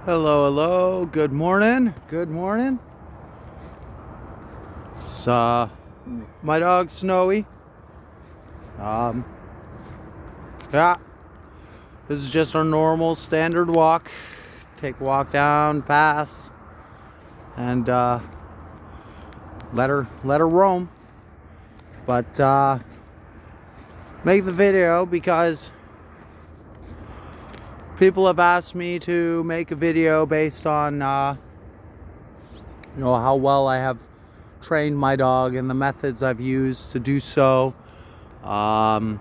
Hello, hello. Good morning. Good morning. It's my dog Snowy. Yeah. This is just our normal standard walk. Take a walk down, pass, and let her roam. But make the video because people have asked me to make a video based on how well I have trained my dog and the methods I've used to do so, and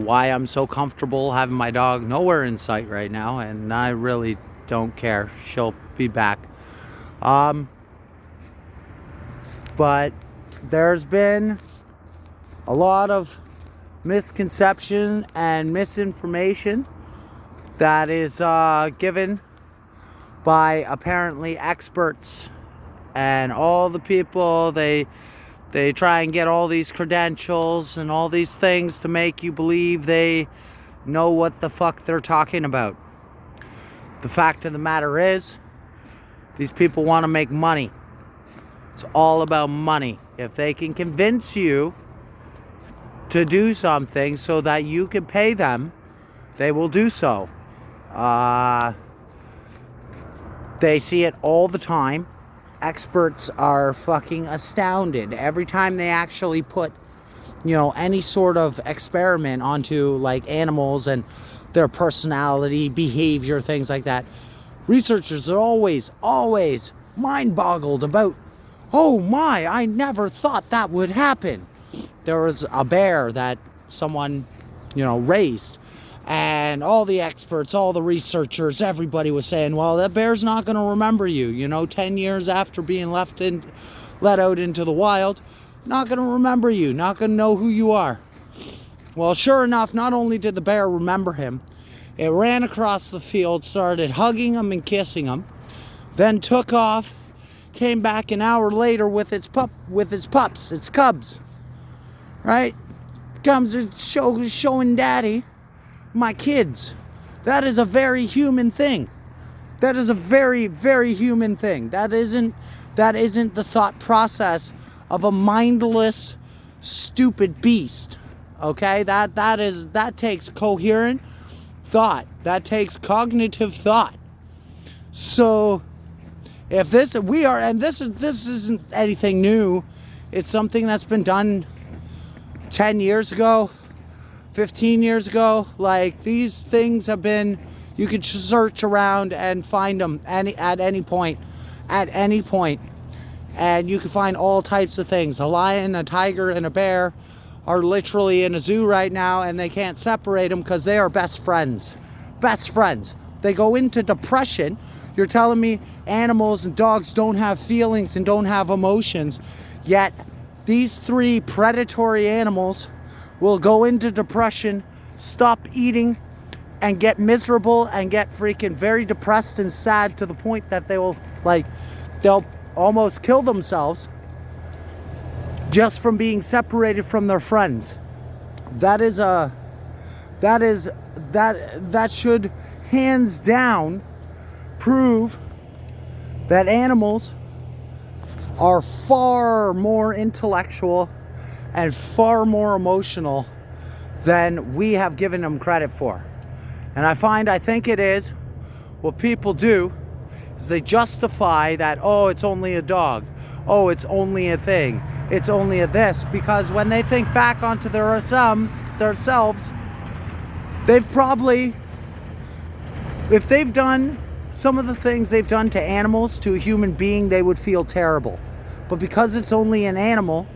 why I'm so comfortable having my dog nowhere in sight right now, and I really don't care. She'll be back. But there's been a lot of misconception and misinformation that is given by apparently experts and all the people. They try and get all these credentials and all these things to make you believe they know what the fuck they're talking about. The fact of the matter is, these people want to make money. It's all about money. If they can convince you to do something so that you can pay them, they will do so. They see it all the time. Experts are fucking astounded every time they actually put any sort of experiment onto like animals and their personality, behavior, things like that. Researchers are always mind boggled about, oh my, I never thought that would happen. There was a bear that someone, raised, and all the experts, all the researchers, everybody was saying, well, that bear's not going to remember you, 10 years after being let out into the wild, not going to remember you, not going to know who you are. Well, sure enough, not only did the bear remember him, it ran across the field, started hugging him and kissing him, then took off, came back an hour later with its pups, its cubs. Right? Comes and showing daddy my kids. That is a very human thing. That is a very, very human thing. That isn't the thought process of a mindless, stupid beast. Okay? That takes coherent thought. That takes cognitive thought. So if this isn't anything new. It's something that's been done 10 years ago, 15 years ago. Like, these things have been, you could search around and find them at any point, and you can find all types of things. A lion, a tiger, and a bear are literally in a zoo right now, and they can't separate them because they are best friends. They go into depression. You're telling me animals and dogs don't have feelings and don't have emotions, yet these three predatory animals will go into depression, stop eating, and get miserable and get freaking very depressed and sad to the point that they'll almost kill themselves just from being separated from their friends. That should hands down prove that animals are far more intellectual and far more emotional than we have given them credit for. And I think it is what people do is they justify that, oh, it's only a dog, oh, it's only a thing, it's only a this, because when they think back onto themselves, they've probably, if they've done some of the things they've done to animals to a human being, they would feel terrible. But because it's only an animal,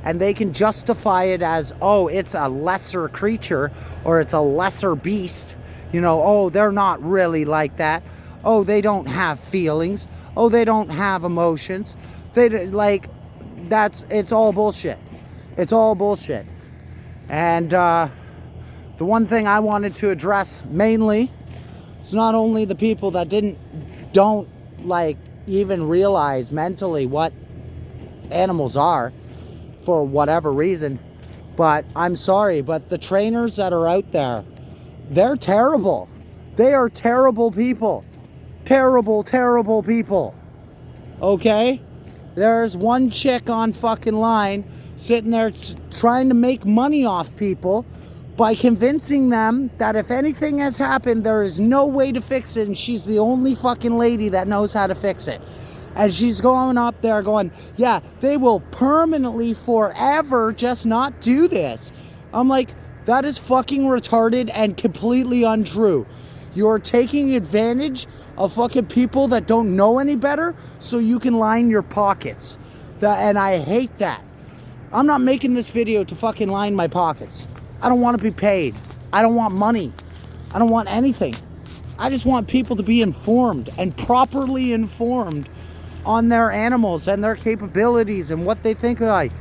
and they can justify it as, oh, it's a lesser creature, or it's a lesser beast, oh, they're not really like that. Oh, they don't have feelings. Oh, they don't have emotions. It's all bullshit. It's all bullshit. And the one thing I wanted to address mainly, it's not only the people that don't even realize mentally what animals are for whatever reason, but I'm sorry, but the trainers that are out there, they're terrible. They are terrible people. Terrible, terrible people. Okay? There's one chick on fucking line sitting there trying to make money off people by convincing them that if anything has happened, there is no way to fix it, and she's the only fucking lady that knows how to fix it. And she's going up there going, yeah, they will permanently forever just not do this. I'm like, that is fucking retarded and completely untrue. You're taking advantage of fucking people that don't know any better so you can line your pockets. And I hate that. I'm not making this video to fucking line my pockets. I don't want to be paid. I don't want money. I don't want anything. I just want people to be informed and properly informed on their animals and their capabilities and what they think like.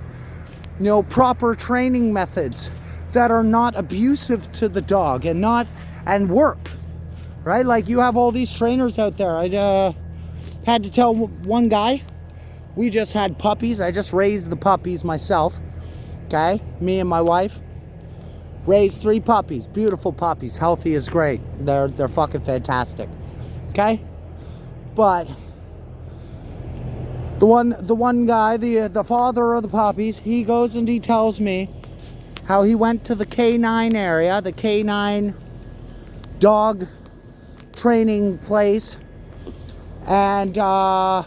You know, proper training methods that are not abusive to the dog and work. Right? Like, you have all these trainers out there. I had to tell one guy, we just had puppies. I just raised the puppies myself. Okay? Me and my wife raised 3 puppies. Beautiful puppies. Healthy is great. They're fucking fantastic. Okay? But the one guy, the father of the puppies, he goes and he tells me how he went to the K9 area, the K9 dog training place, and all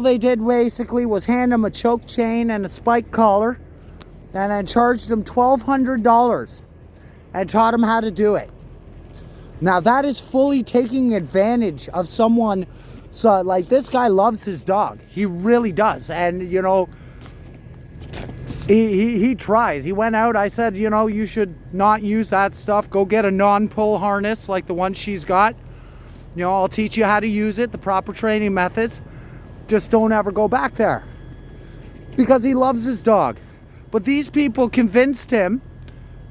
they did basically was hand him a choke chain and a spike collar, and then charged him $1,200 and taught him how to do it. Now that is fully taking advantage of someone. So like, this guy loves his dog, he really does. And you know, he tries. He went out, I said, you know, you should not use that stuff. Go get a non-pull harness like the one she's got. You know, I'll teach you how to use it, the proper training methods. Just don't ever go back there. Because he loves his dog. But these people convinced him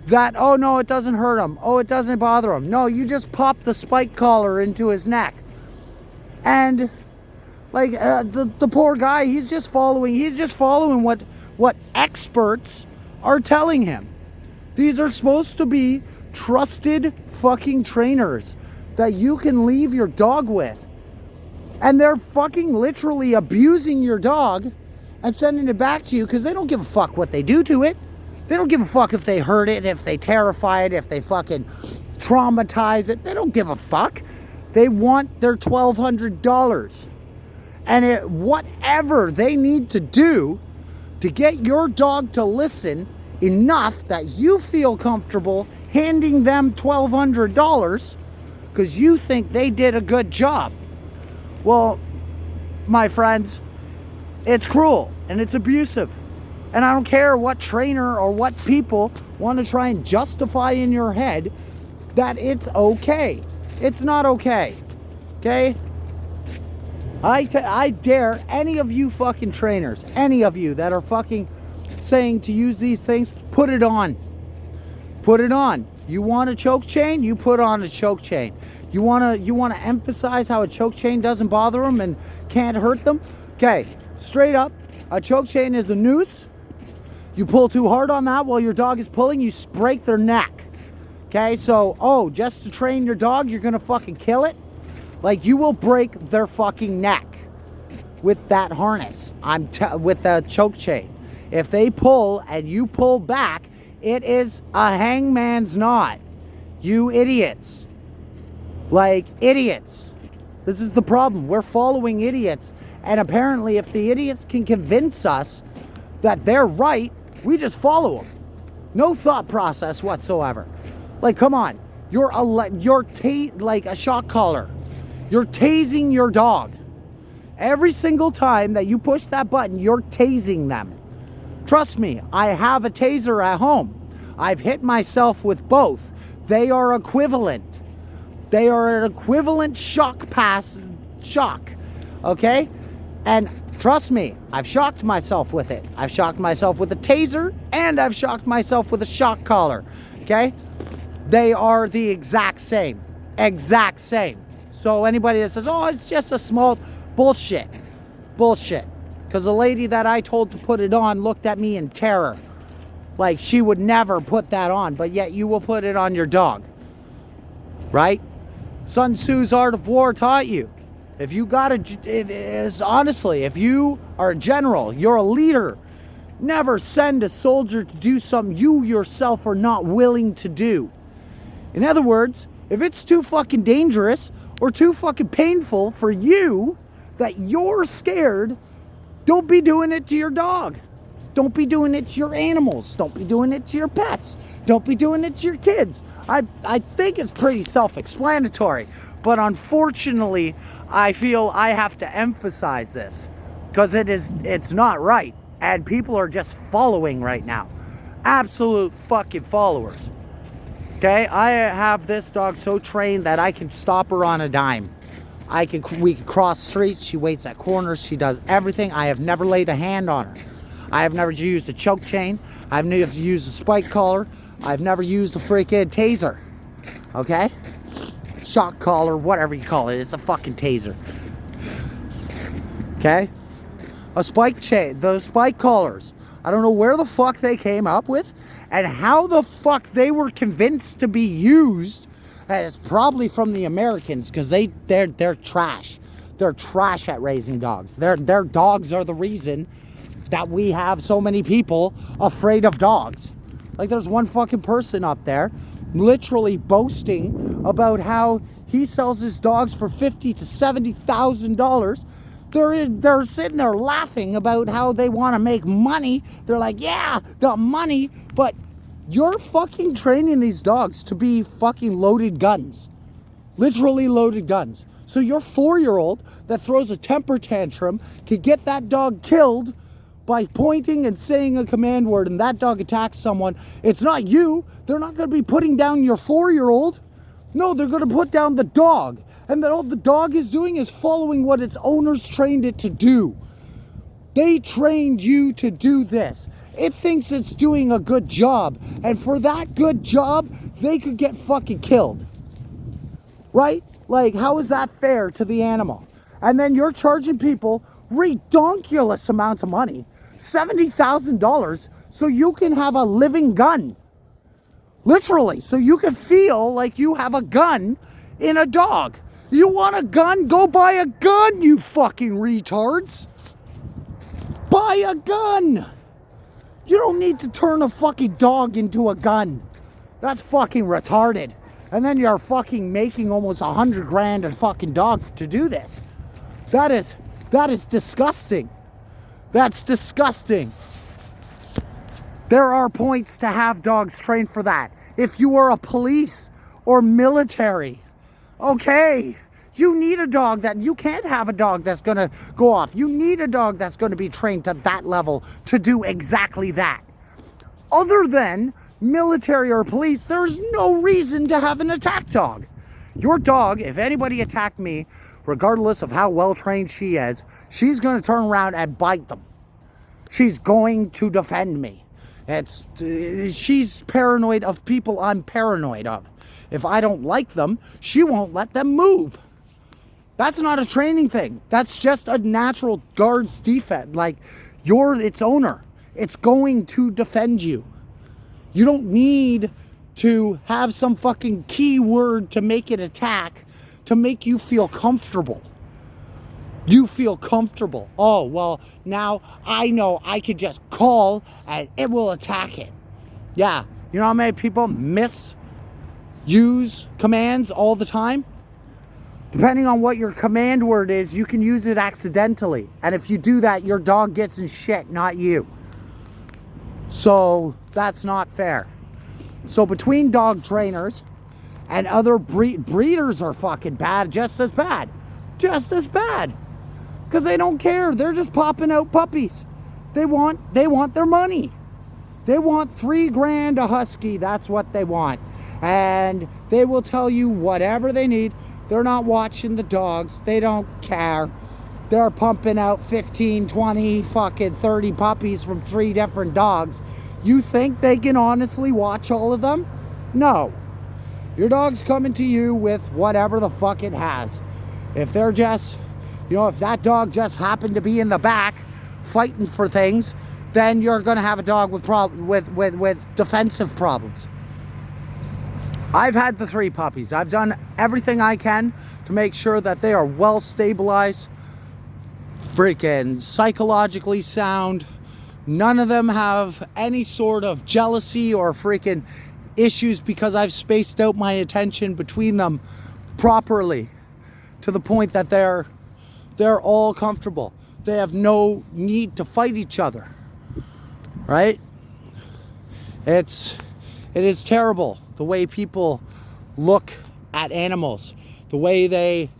that, oh no, it doesn't hurt him. Oh, it doesn't bother him. No, you just pop the spike collar into his neck. And like, the poor guy, he's just following what experts are telling him. These are supposed to be trusted fucking trainers that you can leave your dog with. And they're fucking literally abusing your dog and sending it back to you because they don't give a fuck what they do to it. They don't give a fuck if they hurt it, if they terrify it, if they fucking traumatize it. They don't give a fuck. They want their $1,200. And whatever they need to do to get your dog to listen enough that you feel comfortable handing them $1,200 because you think they did a good job. Well, my friends, it's cruel and it's abusive. And I don't care what trainer or what people want to try and justify in your head that it's okay. It's not okay. Okay? I dare any of you fucking trainers, any of you that are fucking saying to use these things, put it on. Put it on. You want a choke chain? You put on a choke chain. You want to emphasize how a choke chain doesn't bother them and can't hurt them? Okay, straight up, a choke chain is a noose. You pull too hard on that while your dog is pulling, you break their neck. Okay, so, just to train your dog, you're going to fucking kill it? Like, you will break their fucking neck with that harness, with the choke chain. If they pull and you pull back, it is a hangman's knot. You idiots. Like, idiots. This is the problem. We're following idiots. And apparently, if the idiots can convince us that they're right, we just follow them. No thought process whatsoever. Like, come on. You're like a shock collar. You're tasing your dog. Every single time that you push that button, you're tasing them. Trust me, I have a taser at home. I've hit myself with both. They are equivalent. They are an equivalent shock. Okay? And trust me, I've shocked myself with it. I've shocked myself with a taser and I've shocked myself with a shock collar. Okay? They are the exact same. Exact same. So anybody that says, oh, it's just a small bullshit. Bullshit. Because the lady that I told to put it on looked at me in terror. Like she would never put that on, but yet you will put it on your dog. right? Sun Tzu's Art of War taught you. If you got honestly, if you are a general, you're a leader, never send a soldier to do something you yourself are not willing to do. In other words, if it's too fucking dangerous or too fucking painful for you that you're scared, don't be doing it to your dog. Don't be doing it to your animals. Don't be doing it to your pets. Don't be doing it to your kids. I think it's pretty self-explanatory, but unfortunately, I feel I have to emphasize this because it's not right, and people are just following right now. Absolute fucking followers. Okay, I have this dog so trained that I can stop her on a dime. We can cross streets. She waits at corners. She does everything. I have never laid a hand on her. I have never used a choke chain. I've never used a spike collar. I've never used a freaking taser. Okay? Shock collar, whatever you call it. It's a fucking taser. Okay? A spike chain, those spike collars. I don't know where the fuck they came up with and how the fuck they were convinced to be used. And it's probably from the Americans because they're trash. They're trash at raising dogs. Their dogs are the reason that we have so many people afraid of dogs. Like, there's one fucking person up there literally boasting about how he sells his dogs for $50,000 to $70,000. They're sitting there laughing about how they want to make money. They're like, yeah, the money, but you're fucking training these dogs to be fucking loaded guns. Literally loaded guns. So your 4-year-old that throws a temper tantrum can get that dog killed by pointing and saying a command word, and that dog attacks someone. It's not you. They're not going to be putting down your 4-year-old. No, they're going to put down the dog. And all the dog is doing is following what its owners trained it to do. They trained you to do this. It thinks it's doing a good job. And for that good job, they could get fucking killed. Right? Like, how is that fair to the animal? And then you're charging people redonkulous amounts of money, $70,000, so you can have a living gun. Literally, so you can feel like you have a gun in a dog. You want a gun? Go buy a gun, you fucking retards. Buy a gun. You don't need to turn a fucking dog into a gun. That's fucking retarded. And then you're fucking making almost $100,000 a fucking dog to do this. That is disgusting. That's disgusting. There are points to have dogs trained for that. If you are a police or military, okay, you need a dog that, you can't have a dog that's gonna go off. You need a dog that's gonna be trained to that level to do exactly that. Other than military or police, there's no reason to have an attack dog. Your dog, if anybody attacked me, regardless of how well trained she is, she's gonna turn around and bite them. She's going to defend me. She's paranoid of people I'm paranoid of. If I don't like them, she won't let them move. That's not a training thing. That's just a natural guard's defense. Like, you're its owner. It's going to defend you. You don't need to have some fucking keyword to make it attack to make you feel comfortable. You feel comfortable. Oh, well, now I know I could just call and it will attack it. Yeah. You know how many people misuse commands all the time? Depending on what your command word is, you can use it accidentally. And if you do that, your dog gets in shit, not you. So that's not fair. So between dog trainers and other breeders are fucking bad, just as bad. Just as bad. Because they don't care. They're just popping out puppies. They want their money. They want $3,000 a husky. That's what they want. And they will tell you whatever they need. They're not watching the dogs. They don't care. They're pumping out 15, 20, fucking 30 puppies from 3 different dogs. You think they can honestly watch all of them? No. Your dog's coming to you with whatever the fuck it has. If they're just, if that dog just happened to be in the back fighting for things, then you're going to have a dog with defensive problems. I've had the 3 puppies. I've done everything I can to make sure that they are well stabilized, freaking psychologically sound. None of them have any sort of jealousy or freaking issues because I've spaced out my attention between them properly to the point that they're all comfortable. They have no need to fight each other, right? It is terrible the way people look at animals, the way they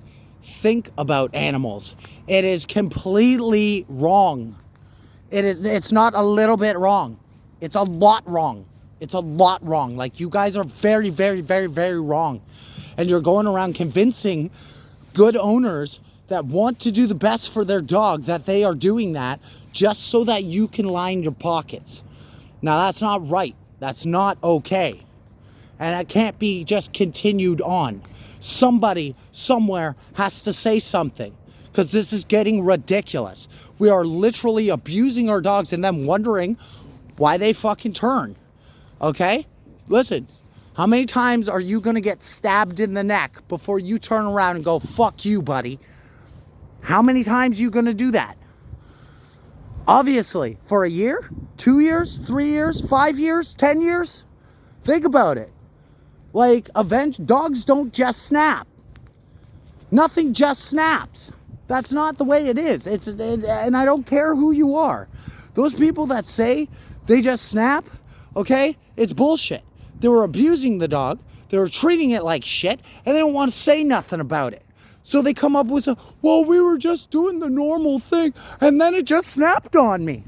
think about animals. It is completely wrong. It's not a little bit wrong. It's a lot wrong. It's a lot wrong. Like, you guys are very, very, very, very wrong. And you're going around convincing good owners that want to do the best for their dog that they are doing that just so that you can line your pockets. Now, that's not right. That's not okay. And it can't be just continued on. Somebody, somewhere, has to say something, because this is getting ridiculous. We are literally abusing our dogs and then wondering why they fucking turn. Okay? Listen, how many times are you going to get stabbed in the neck before you turn around and go, fuck you, buddy? How many times are you going to do that? Obviously, for a year, 2 years, 3 years, 5 years, 10 years? Think about it. Like, dogs don't just snap. Nothing just snaps. That's not the way it is. And I don't care who you are. Those people that say they just snap, okay, it's bullshit. They were abusing the dog. They were treating it like shit, and they don't want to say nothing about it. So they come up with well, we were just doing the normal thing, and then it just snapped on me.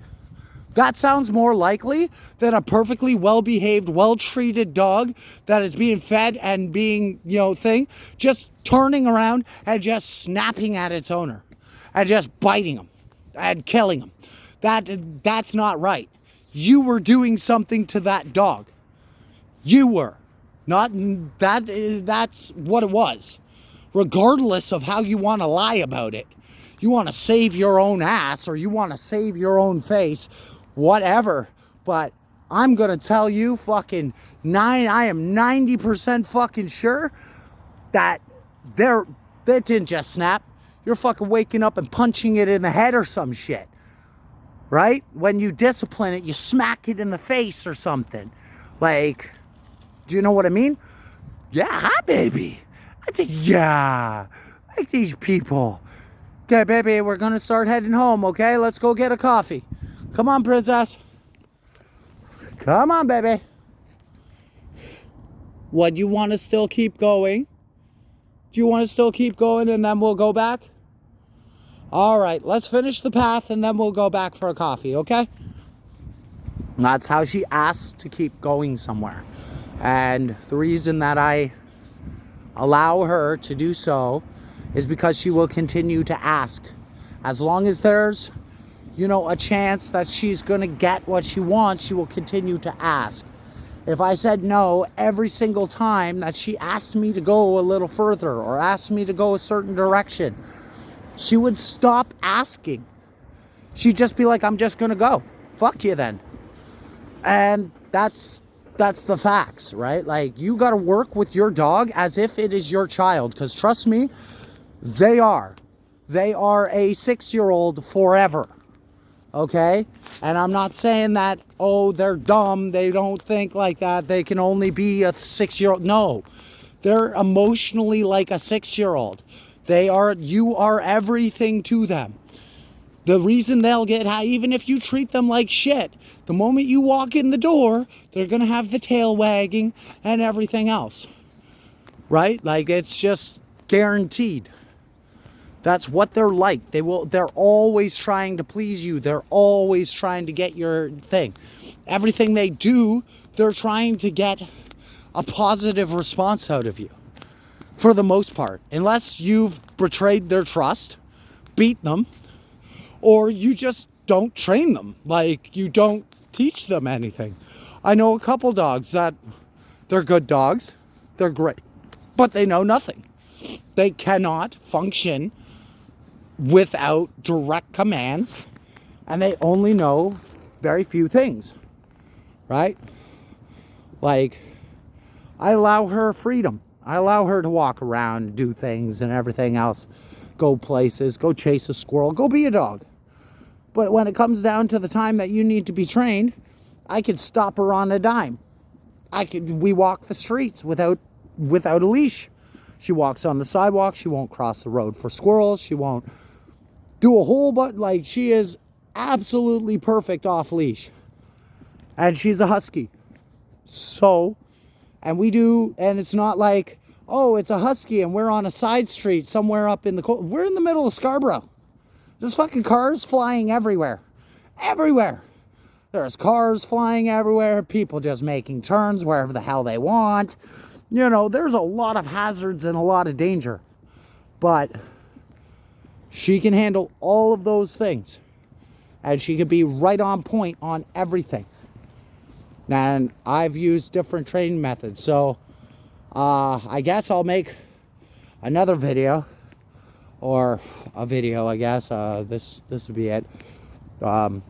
That sounds more likely than a perfectly well-behaved, well-treated dog that is being fed and being, just turning around and just snapping at its owner and just biting him and killing him. That's not right. You were doing something to that dog. You were. That's what it was. Regardless of how you want to lie about it. You want to save your own ass, or you want to save your own face, whatever. But I'm going to tell you I am 90% fucking sure that they didn't just snap. You're fucking waking up and punching it in the head or some shit. Right? When you discipline it, you smack it in the face or something. Like, do you know what I mean? Yeah, hi, baby. I said, yeah, like these people. Okay, baby, we're going to start heading home, okay? Let's go get a coffee. Come on, princess. Come on, baby. What, you want to still keep going? Do you want to still keep going and then we'll go back? All right, let's finish the path and then we'll go back for a coffee, okay? And that's how she asks to keep going somewhere. And the reason that I allow her to do so is because she will continue to ask. As long as there's, a chance that she's going to get what she wants, she will continue to ask. If I said no every single time that she asked me to go a little further or asked me to go a certain direction, she would stop asking. She'd just be like, I'm just going to go. Fuck you then. And that's the facts, right? Like, you got to work with your dog as if it is your child. Because trust me, they are. They are a 6-year-old forever. Okay? And I'm not saying that, they're dumb. They don't think like that. They can only be a 6-year-old. No. They're emotionally like a 6-year-old. You are everything to them. The reason they'll get high, even if you treat them like shit, the moment you walk in the door, they're going to have the tail wagging and everything else. Right? Like, it's just guaranteed. That's what they're like. They're always trying to please you. They're always trying to get your thing. Everything they do, they're trying to get a positive response out of you. For the most part. Unless you've betrayed their trust, beat them, or you just don't train them. Like, you don't teach them anything. I know a couple dogs that they're good dogs. They're great. But they know nothing. They cannot function without direct commands. And they only know very few things. Right? Like, I allow her freedom. I allow her to walk around, do things and everything else. Go places, go chase a squirrel, go be a dog. But when it comes down to the time that you need to be trained, I could stop her on a dime. We walk the streets without a leash. She walks on the sidewalk. She won't cross the road for squirrels. She won't do a whole bunch. Like, she is absolutely perfect off leash. And she's a husky. So, and it's not like, oh, it's a husky and we're on a side street somewhere up in we're in the middle of Scarborough. There's fucking cars flying everywhere. Everywhere. There's cars flying everywhere. People just making turns wherever the hell they want. You know, there's a lot of hazards and a lot of danger. But she can handle all of those things. And she can be right on point on everything. And I've used different training methods. So, I guess I'll make another video. Or a video, I guess. This would be it. On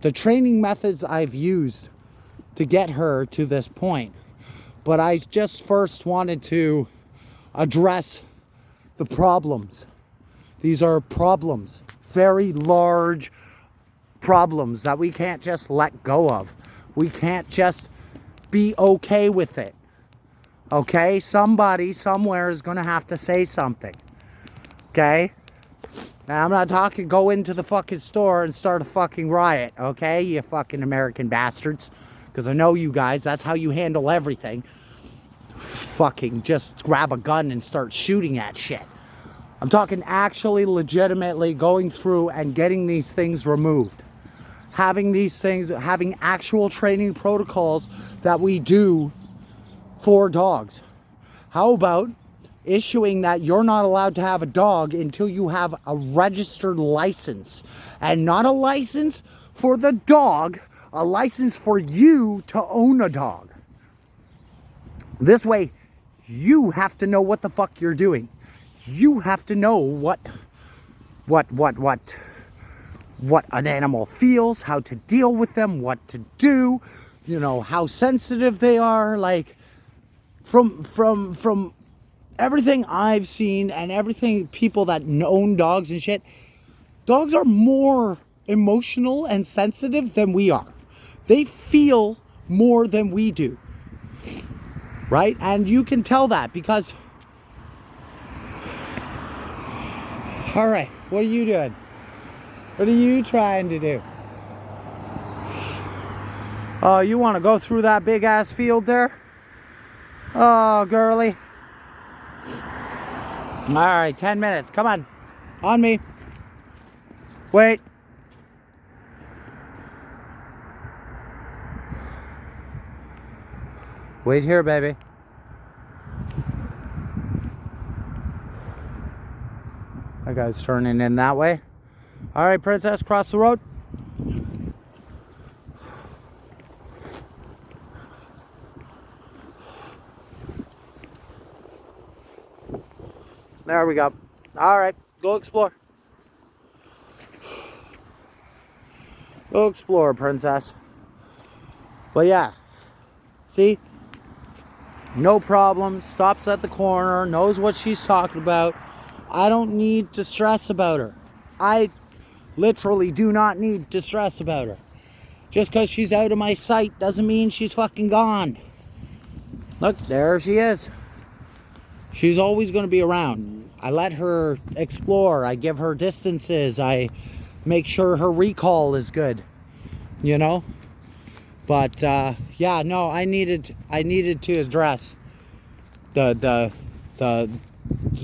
the training methods I've used to get her to this point. But I just first wanted to address the problems. These are problems, very large problems that we can't just let go of. We can't just be okay with it. Okay? Somebody somewhere is going to have to say something. Okay? Now, I'm not talking go into the fucking store and start a fucking riot, okay? You fucking American bastards. Because I know you guys, that's how you handle everything. Fucking just grab a gun and start shooting at shit. I'm talking actually legitimately going through and getting these things removed. Having these things, having actual training protocols that we do for dogs. How about issuing that you're not allowed to have a dog until you have a registered license, and not a license for the dog, a license for you to own a dog. This way, you have to know what the fuck you're doing. You have to know what an animal feels, how to deal with them, what to do, you know, how sensitive they are. Like, from everything I've seen and everything people that own dogs and shit, dogs are more emotional and sensitive than we are. They feel more than we do. Right? And you can tell that because... Alright, what are you doing? What are you trying to do? Oh, you want to go through that big ass field there? Oh, girly. Alright, 10 minutes. Come on. On me. Wait. Wait here, baby. That guy's turning in that way. Alright, princess, cross the road. There we go. Alright, go explore. Go explore, princess. But yeah, see? No problem. Stops at the corner. Knows what she's talking about. I don't need to stress about her. I literally do not need to stress about her. Just because she's out of my sight doesn't mean she's fucking gone. Look, there she is. She's always going to be around. I let her explore. I give her distances. I make sure her recall is good. You know? But yeah, no, I needed to address the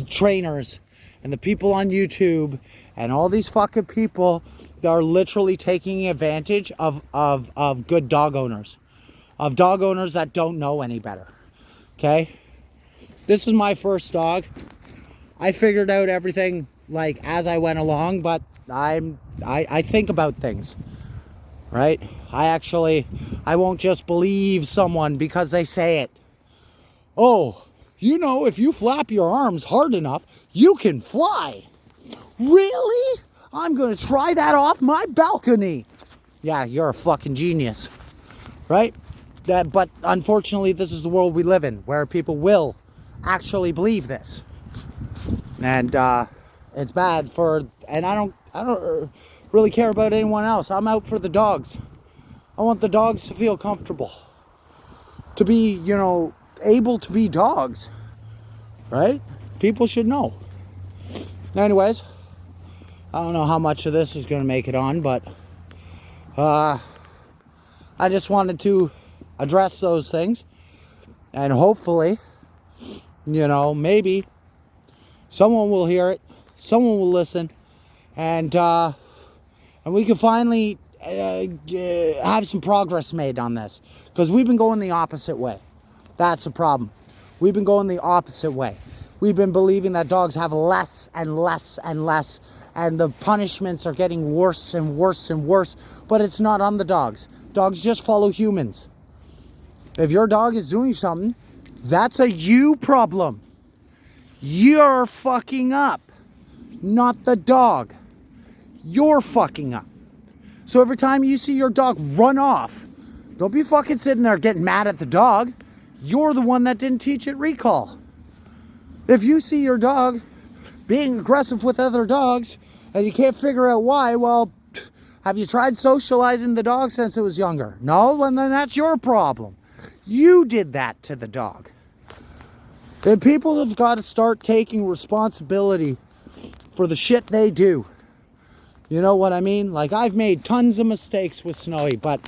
trainers and the people on YouTube and all these fucking people that are literally taking advantage of good dog owners. Of dog owners that don't know any better. Okay? This is my first dog. I figured out everything like as I went along, but I think about things. Right? I won't just believe someone because they say it. Oh, you know, if you flap your arms hard enough, you can fly. Really? I'm going to try that off my balcony. Yeah, you're a fucking genius. Right? But unfortunately, this is the world we live in, where people will actually believe this. And it's bad for, and I don't really care about anyone else. I'm out for the dogs. I want the dogs to feel comfortable, to be, able to be dogs, right? People should know. Anyways, I don't know how much of this is going to make it on, but I just wanted to address those things, and hopefully, maybe someone will hear it, someone will listen, and we can finally have some progress made on this, because we've been going the opposite way. That's the problem. We've been going the opposite way. We've been believing that dogs have less and less and less, and the punishments are getting worse and worse and worse, but it's not on the dogs. Dogs just follow humans. If your dog is doing something, that's a you problem. You're fucking up, not the dog. You're fucking up. So every time you see your dog run off, don't be fucking sitting there getting mad at the dog. You're the one that didn't teach it recall. If you see your dog being aggressive with other dogs and you can't figure out why, well, have you tried socializing the dog since it was younger? No? Well, then that's your problem. You did that to the dog. And people have got to start taking responsibility for the shit they do. You know what I mean? Like, I've made tons of mistakes with Snowy, but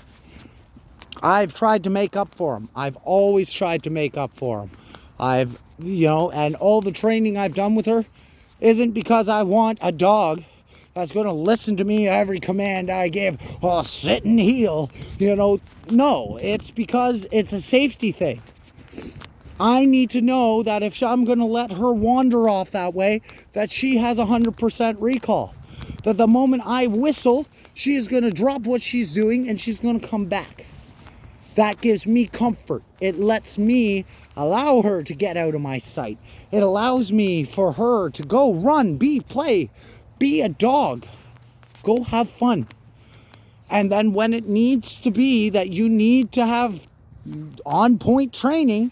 I've tried to make up for them. I've always tried to make up for them. And all the training I've done with her isn't because I want a dog that's going to listen to me every command I give. Oh, sit and heel. No, it's because it's a safety thing. I need to know that if I'm going to let her wander off that way, that she has 100% recall. That the moment I whistle, she is going to drop what she's doing and she's going to come back. That gives me comfort. It lets me allow her to get out of my sight. It allows me for her to go run, play, be a dog. Go have fun. And then when it needs to be that you need to have on-point training,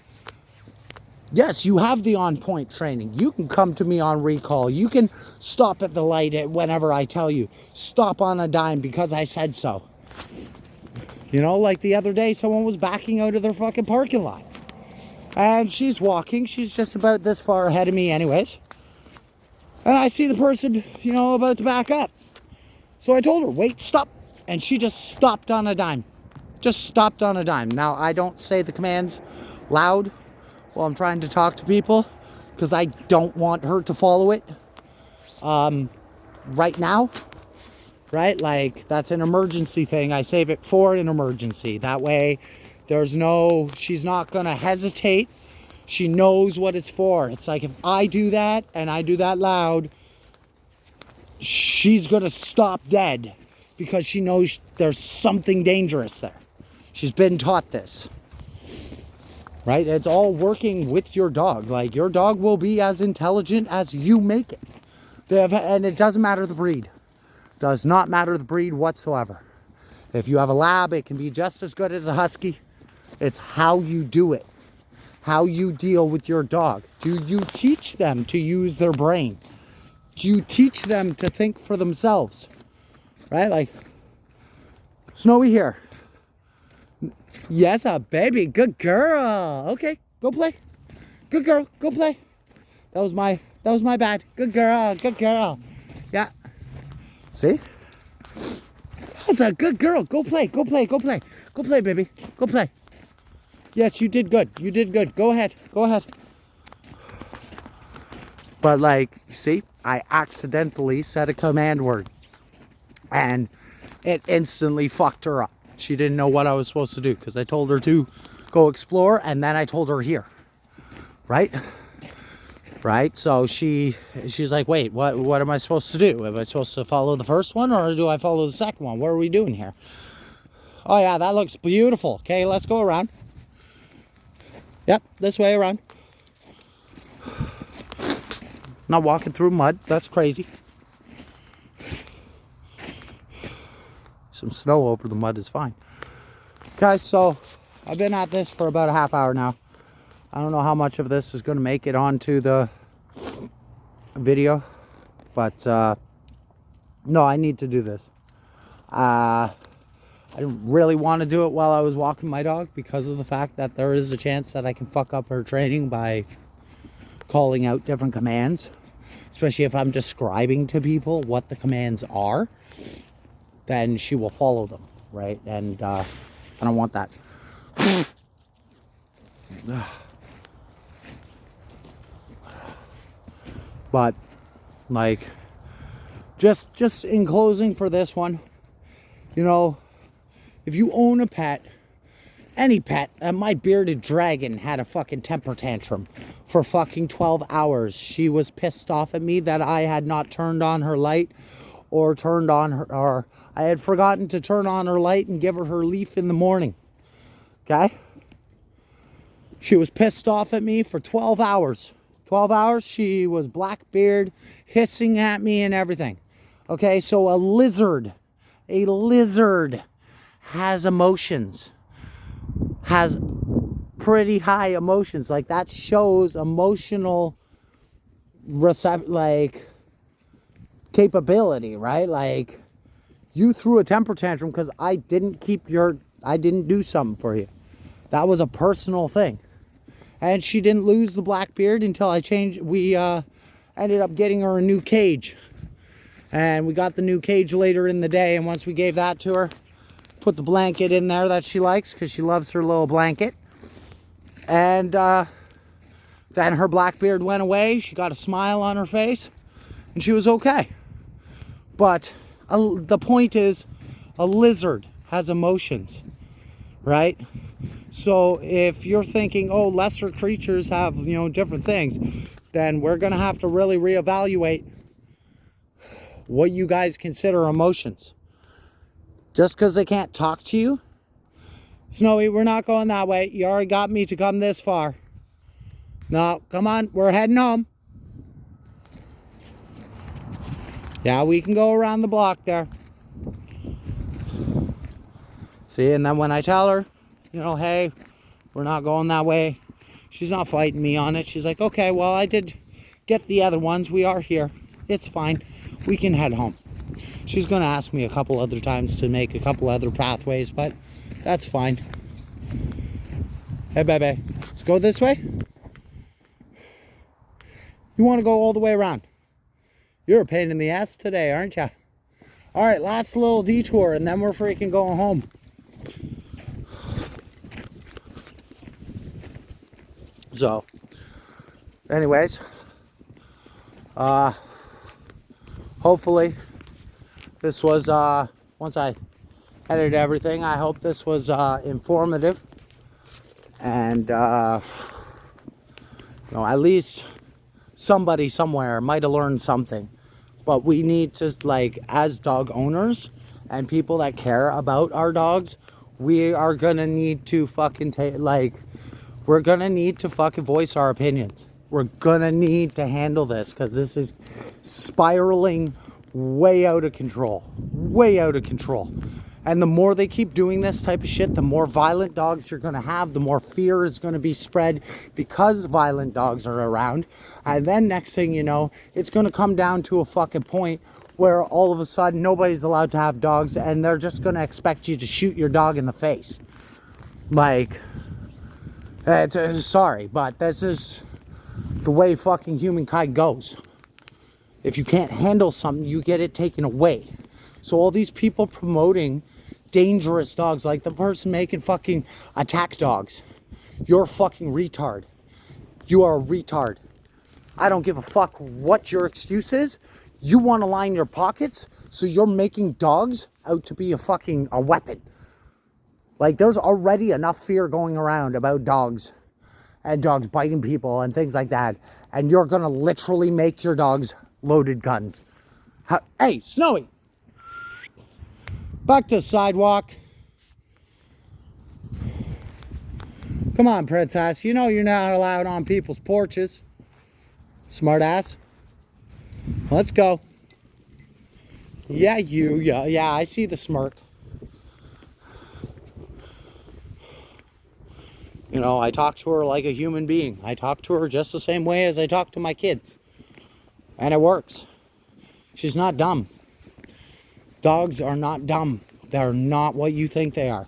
yes, you have the on-point training. You can come to me on recall. You can stop at the light whenever I tell you. Stop on a dime because I said so. Like the other day, someone was backing out of their fucking parking lot. And she's walking. She's just about this far ahead of me anyways. And I see the person, about to back up. So I told her, wait, stop. And she just stopped on a dime. Just stopped on a dime. Now, I don't say the commands loud while I'm trying to talk to people, because I don't want her to follow it right now. Right? Like, that's an emergency thing. I save it for an emergency. That way, she's not going to hesitate. She knows what it's for. It's like, if I do that, and I do that loud, she's going to stop dead, because she knows there's something dangerous there. She's been taught this. Right? It's all working with your dog. Like, your dog will be as intelligent as you make it. And it doesn't matter the breed. Does not matter the breed whatsoever. If you have a lab, it can be just as good as a husky. It's how you do it. How you deal with your dog. Do you teach them to use their brain? Do you teach them to think for themselves? Right? Like, Snowy here. Yes, a baby. Good girl. Okay, go play. Good girl. Go play. That was my bad. Good girl. Good girl. Yeah. See? That's a good girl. Go play. Go play. Go play. Go play, baby. Go play. Yes, you did good. You did good. Go ahead. Go ahead. But see, I accidentally said a command word. And it instantly fucked her up. She didn't know what I was supposed to do, because I told her to go explore, and then I told her here. Right? Right? So she's like, wait, what am I supposed to do? Am I supposed to follow the first one, or do I follow the second one? What are we doing here? Oh yeah, that looks beautiful. Okay, let's go around. Yep, this way around. Not walking through mud. That's crazy. Some snow over the mud is fine. Okay, so I've been at this for about a half hour now. I don't know how much of this is going to make it onto the video, but no, I need to do this. I didn't really want to do it while I was walking my dog because of the fact that there is a chance that I can fuck up her training by calling out different commands, especially if I'm describing to people what the commands are. Then she will follow them, right? And I don't want that. But like, just in closing for this one, you know, if you own a pet, any pet, my bearded dragon had a fucking temper tantrum for fucking 12 hours. She was pissed off at me that I had not turned on her light or turned on her, or I had forgotten to turn on her light and give her leaf in the morning. Okay? She was pissed off at me for 12 hours. 12 hours, she was Blackbeard, hissing at me and everything. Okay, so a lizard has emotions. Has pretty high emotions. Like, that shows emotional capability, right? Like, you threw a temper tantrum because I didn't do something for you. That was a personal thing. And she didn't lose the Blackbeard until we ended up getting her a new cage. And we got the new cage later in the day, and once we gave that to her, put the blanket in there that she likes because she loves her little blanket. And then her Blackbeard went away. She got a smile on her face, and she was okay. But the point is, a lizard has emotions, right? So if you're thinking, oh, lesser creatures have, you know, different things, then we're going to have to really reevaluate what you guys consider emotions. Just because they can't talk to you? Snowy, we're not going that way. You already got me to come this far. No, come on, we're heading home. Yeah, we can go around the block there. See, and then when I tell her, you know, hey, we're not going that way, she's not fighting me on it. She's like, okay, well, I did get the other ones. We are here. It's fine. We can head home. She's going to ask me a couple other times to make a couple other pathways, but that's fine. Hey, baby, let's go this way. You want to go all the way around? You're a pain in the ass today, aren't you? All right, last little detour, and then we're freaking going home. So, anyways, hopefully this was, once I edited everything, I hope this was informative, and you know, at least somebody somewhere might have learned something. But we need to, like, as dog owners and people that care about our dogs, we are gonna need to fucking we're gonna need to fucking voice our opinions. We're gonna need to handle this because this is spiraling way out of control. Way out of control. And the more they keep doing this type of shit, the more violent dogs you're gonna have, the more fear is gonna be spread because violent dogs are around. And then next thing you know, it's gonna come down to a fucking point where all of a sudden nobody's allowed to have dogs and they're just gonna expect you to shoot your dog in the face. Like, sorry, but this is the way fucking humankind goes. If you can't handle something, you get it taken away. So all these people promoting dangerous dogs, like the person making fucking attack dogs, you're a fucking retard. You are a retard. I don't give a fuck what your excuse is. You want to line your pockets, so you're making dogs out to be a weapon. Like, there's already enough fear going around about dogs and dogs biting people and things like that. And you're going to literally make your dogs loaded guns. Hey, Snowy! Back to the sidewalk. Come on, princess. You know you're not allowed on people's porches. Smart ass. Let's go. Yeah, yeah, I see the smirk. You know, I talk to her like a human being. I talk to her just the same way as I talk to my kids. And it works. She's not dumb. Dogs are not dumb. They're not what you think they are.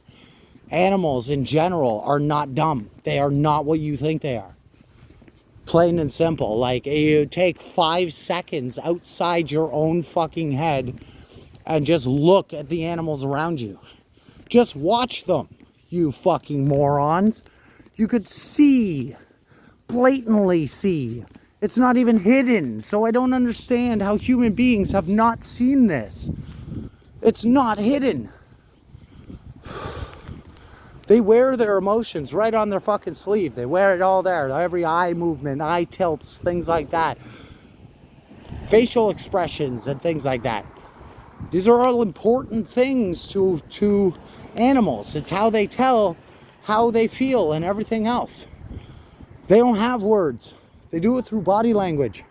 Animals in general are not dumb. They are not what you think they are. Plain and simple. Like, you take 5 seconds outside your own fucking head and just look at the animals around you. Just watch them, you fucking morons. You could see, blatantly see. It's not even hidden, so I don't understand how human beings have not seen this. It's not hidden. They wear their emotions right on their fucking sleeve. They wear it all there. Every eye movement, eye tilts, things like that. Facial expressions and things like that. These are all important things to animals. It's how they tell how they feel and everything else. They don't have words. They do it through body language.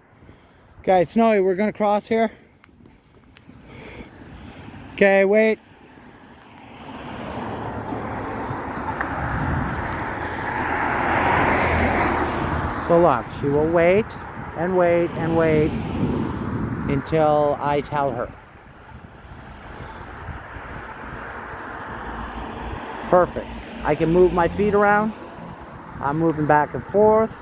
Okay, Snowy, we're gonna cross here. Okay, wait. So look, she will wait and wait and wait until I tell her. Perfect. I can move my feet around. I'm moving back and forth.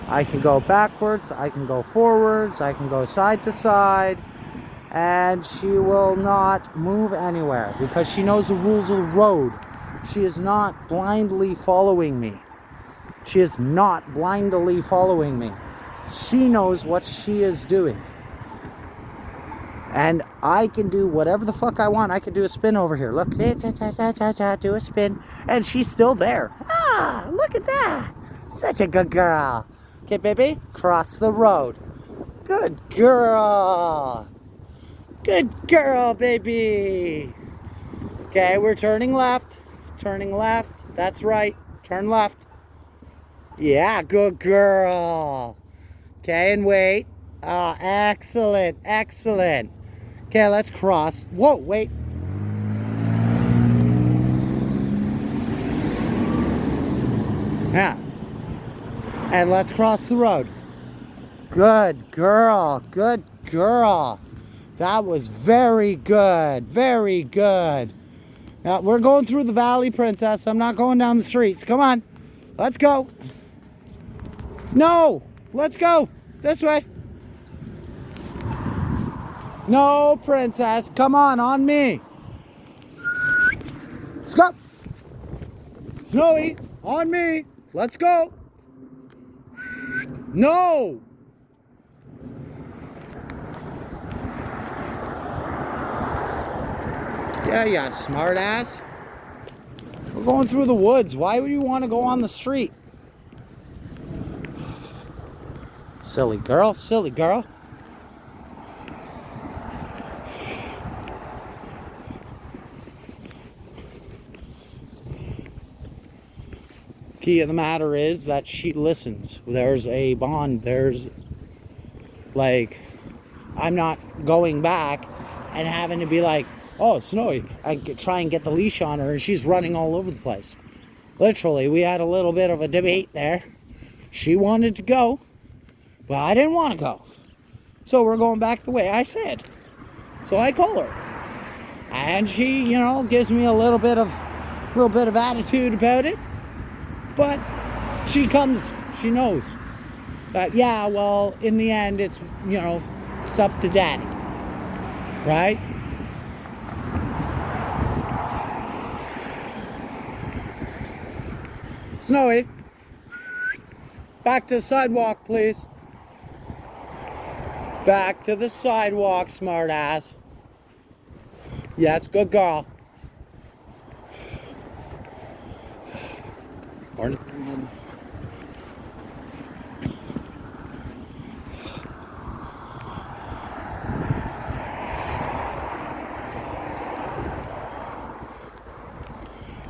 I can go backwards, I can go forwards, I can go side to side, and she will not move anywhere because she knows the rules of the road. She is not blindly following me. She is not blindly following me. She knows what she is doing. And I can do whatever the fuck I want. I can do a spin over here. Look, do a spin. And she's still there. Ah, look at that. Such a good girl. Okay, baby, cross the road. Good girl. Good girl, baby. Okay, we're turning left. Turning left. That's right. Turn left. Yeah, good girl. Okay, and wait. Oh, excellent, excellent. Okay, let's cross. Whoa, wait. Yeah. And let's cross the road. Good girl, good girl. That was very good, very good. Now, we're going through the valley, princess. I'm not going down the streets. Come on, let's go. No, let's go. This way. No, princess. Come on me. Let's go. Snowy, on me. Let's go. No. Yeah, smart ass. We're going through the woods. Why would you want to go on the street? Silly girl, silly girl. Key of the matter is that she listens. There's a bond. There's, like, I'm not going back and having to be like, oh, Snowy, I try and get the leash on her and she's running all over the place. Literally, we had a little bit of a debate there. She wanted to go, but I didn't want to go. So we're going back the way I said. So I call her. And she, you know, gives me a little bit of attitude about it. But she comes, she knows that, yeah, well, in the end, it's, you know, it's up to daddy. Right? Snowy, back to the sidewalk, please. Back to the sidewalk, smart ass. Yes, good girl. Morning.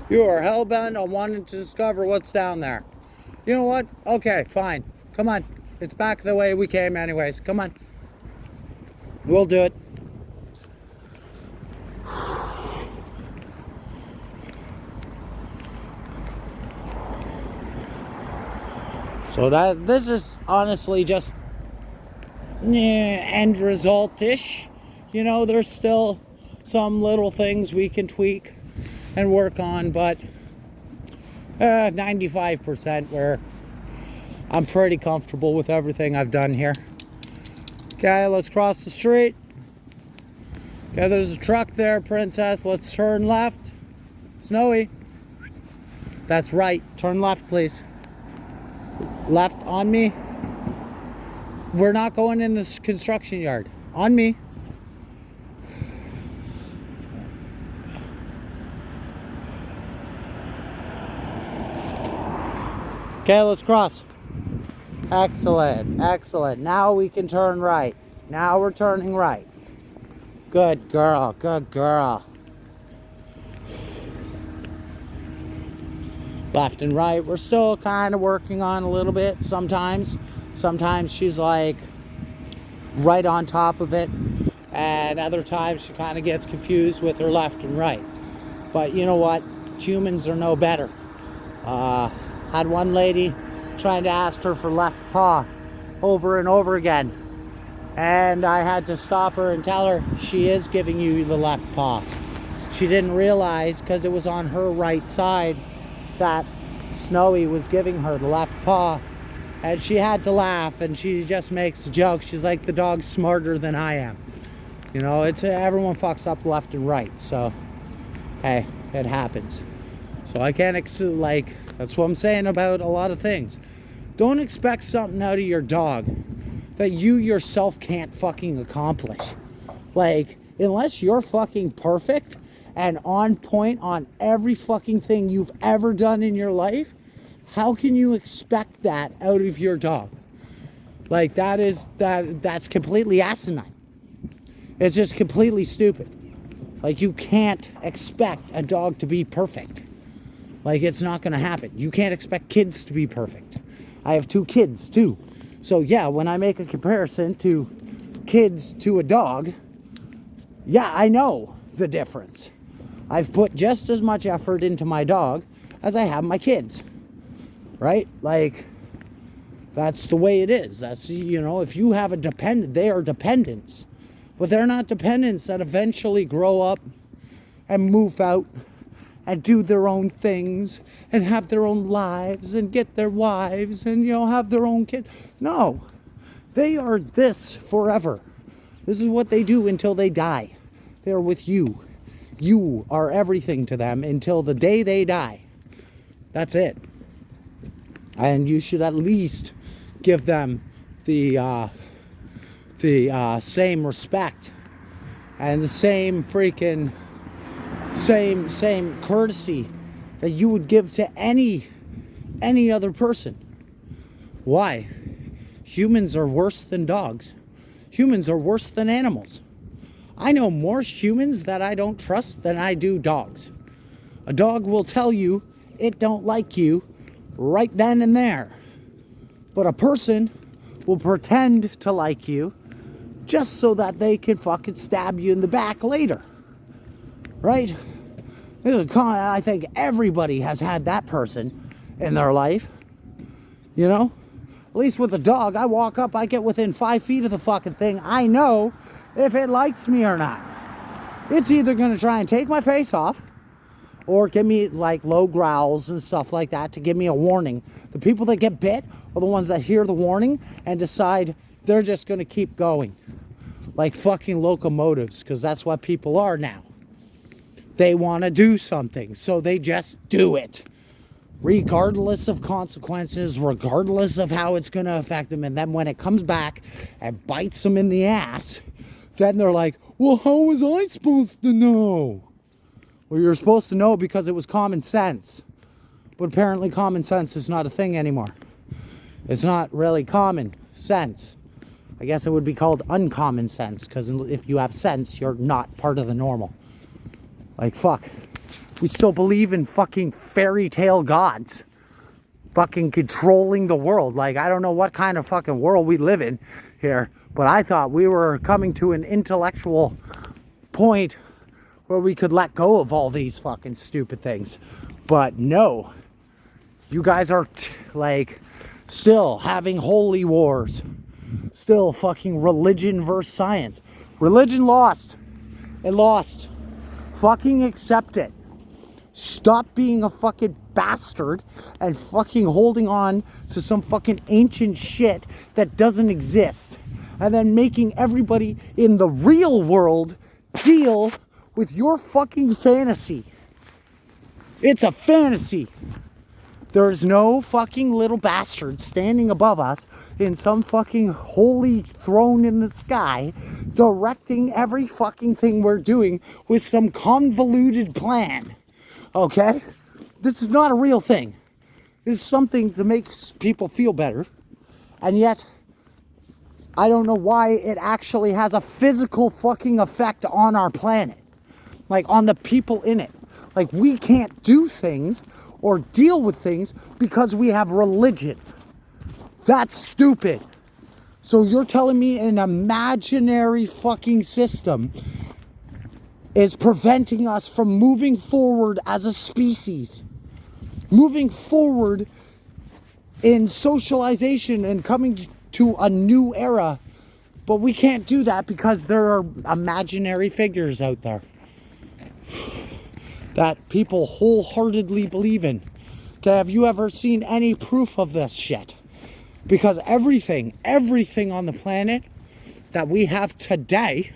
You are hellbent on wanting to discover what's down there. You know what? Okay, fine. Come on. It's back the way we came anyways. Come on. We'll do it. So this is honestly just end result-ish. You know, there's still some little things we can tweak and work on, but 95% where I'm pretty comfortable with everything I've done here. Okay, let's cross the street. Okay, there's a truck there, Princess. Let's turn left. Snowy. That's right. Turn left, please. Left on me. We're not going in this construction yard. On me. Okay, let's cross. Excellent, excellent. Now we can turn right. Now we're turning right. Good girl, good girl. Left and right, we're still kind of working on a little bit sometimes. Sometimes she's like right on top of it, and other times she kind of gets confused with her left and right. But you know what? Humans are no better. Had one lady trying to ask her for left paw over and over again, and I had to stop her and tell her she is giving you the left paw. She didn't realize, because it was on her right side, that Snowy was giving her the left paw, and she had to laugh, and she just makes a joke. She's like, the dog's smarter than I am. You know, it's everyone fucks up left and right, so hey, it happens. So I can't that's what I'm saying about a lot of things. Don't expect something out of your dog that you yourself can't fucking accomplish. Like, unless you're fucking perfect and on point on every fucking thing you've ever done in your life, how can you expect that out of your dog? Like, that's completely asinine. It's just completely stupid. Like, you can't expect a dog to be perfect. Like, it's not going to happen. You can't expect kids to be perfect. I have 2 kids, too. So, yeah, when I make a comparison to kids to a dog, yeah, I know the difference. I've put just as much effort into my dog as I have my kids. Right? Like, that's the way it is. That's, you know, if you have a dependent, they are dependents. But they're not dependents that eventually grow up and move out and do their own things and have their own lives and get their wives and, you know, have their own kids. No, they are this forever. This is what they do until they die. They're with you. You are everything to them until the day they die. That's it. And you should at least give them the same respect and the same freaking same courtesy that you would give to any other person. Why? Humans are worse than dogs. Humans are worse than animals. I know more humans that I don't trust than I do dogs. A dog will tell you it don't like you right then and there. But a person will pretend to like you just so that they can fucking stab you in the back later. Right? I think everybody has had that person in their life. You know? At least with a dog, I walk up, I get within 5 feet of the fucking thing. I know if it likes me or not. It's either going to try and take my face off or give me like low growls and stuff like that to give me a warning. The people that get bit are the ones that hear the warning and decide they're just going to keep going. Like fucking locomotives, because that's what people are now. They want to do something, so they just do it. Regardless of consequences, regardless of how it's going to affect them. And then when it comes back and bites them in the ass, then they're like, well, how was I supposed to know? Well, you're supposed to know because it was common sense. But apparently common sense is not a thing anymore. It's not really common sense. I guess it would be called uncommon sense, because if you have sense, you're not part of the normal. Like, fuck. We still believe in fucking fairy tale gods fucking controlling the world. Like, I don't know what kind of fucking world we live in here, but I thought we were coming to an intellectual point where we could let go of all these fucking stupid things. But no. You guys are like Still having holy wars. Still fucking religion versus science. Religion lost. It lost. Fucking accept it. Stop being a fucking bastard and fucking holding on to some fucking ancient shit that doesn't exist. And then making everybody in the real world deal with your fucking fantasy. It's a fantasy. There's no fucking little bastard standing above us in some fucking holy throne in the sky directing every fucking thing we're doing with some convoluted plan. Okay? This is not a real thing. This is something that makes people feel better. And yet, I don't know why it actually has a physical fucking effect on our planet. Like, on the people in it. Like, we can't do things or deal with things because we have religion. That's stupid. So you're telling me an imaginary fucking system is preventing us from moving forward as a species, moving forward in socialization and coming to a new era, but we can't do that because there are imaginary figures out there that people wholeheartedly believe in. Okay, have you ever seen any proof of this shit? Because everything on the planet that we have today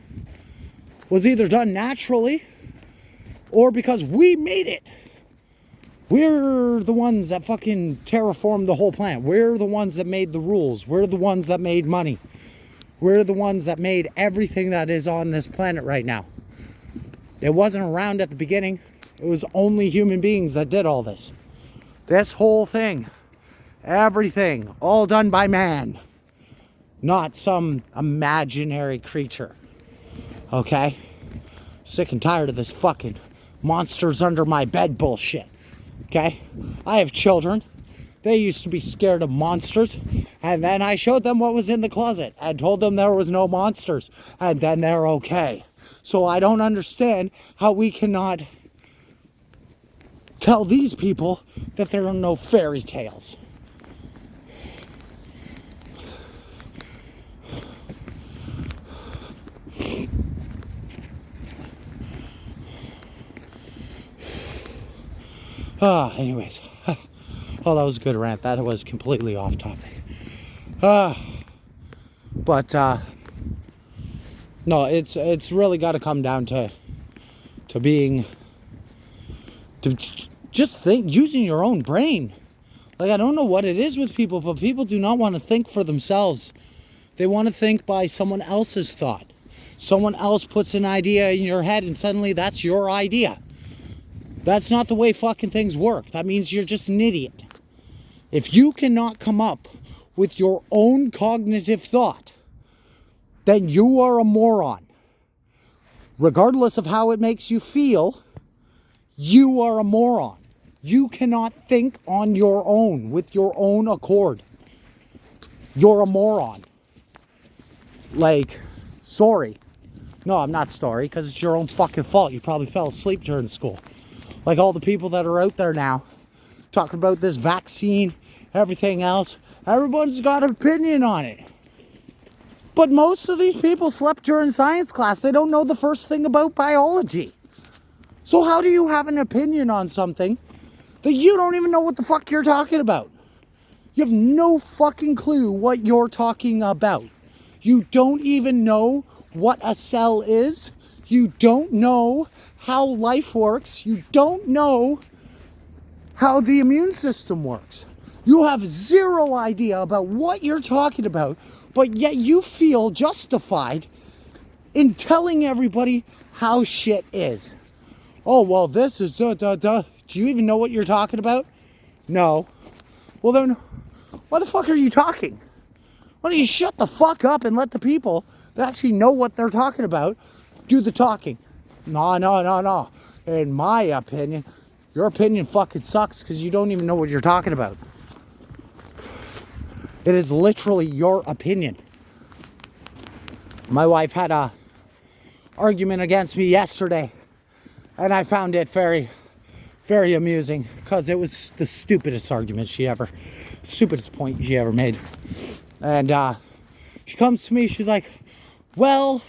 was either done naturally or because we made it. We're the ones that fucking terraformed the whole planet. We're the ones that made the rules. We're the ones that made money. We're the ones that made everything that is on this planet right now. It wasn't around at the beginning. It was only human beings that did all this. This whole thing, everything, all done by man, not some imaginary creature. Okay? Sick and tired of this fucking monsters under my bed bullshit. Okay? I have children. They used to be scared of monsters. And then I showed them what was in the closet and told them there was no monsters. And then they're okay. So I don't understand how we cannot tell these people that there are no fairy tales. Anyways. Oh, that was a good rant. That was completely off topic. But no, it's really got to come down to being, to just think, using your own brain. Like, I don't know what it is with people, but people do not want to think for themselves. They want to think by someone else's thought. Someone else puts an idea in your head and suddenly that's your idea. That's not the way fucking things work. That means you're just an idiot. If you cannot come up with your own cognitive thought, then you are a moron. Regardless of how it makes you feel, you are a moron. You cannot think on your own, with your own accord. You're a moron. Like, sorry. No, I'm not sorry, because it's your own fucking fault. You probably fell asleep during school. Like all the people that are out there now, talking about this vaccine, everything else. Everyone's got an opinion on it. But most of these people slept during science class. They don't know the first thing about biology. So how do you have an opinion on something that you don't even know what the fuck you're talking about? You have no fucking clue what you're talking about. You don't even know what a cell is. You don't know how life works. You don't know how the immune system works. You have zero idea about what you're talking about, but yet you feel justified in telling everybody how shit is. Oh, well, this is Do you even know what you're talking about? No. Well, then, why the fuck are you talking? Why don't you shut the fuck up and let the people that actually know what they're talking about do the talking? No. In my opinion, your opinion fucking sucks because you don't even know what you're talking about. It is literally your opinion. My wife had a argument against me yesterday, and I found it very, very amusing because it was the stupidest stupidest point she ever made. And she comes to me, she's like, well,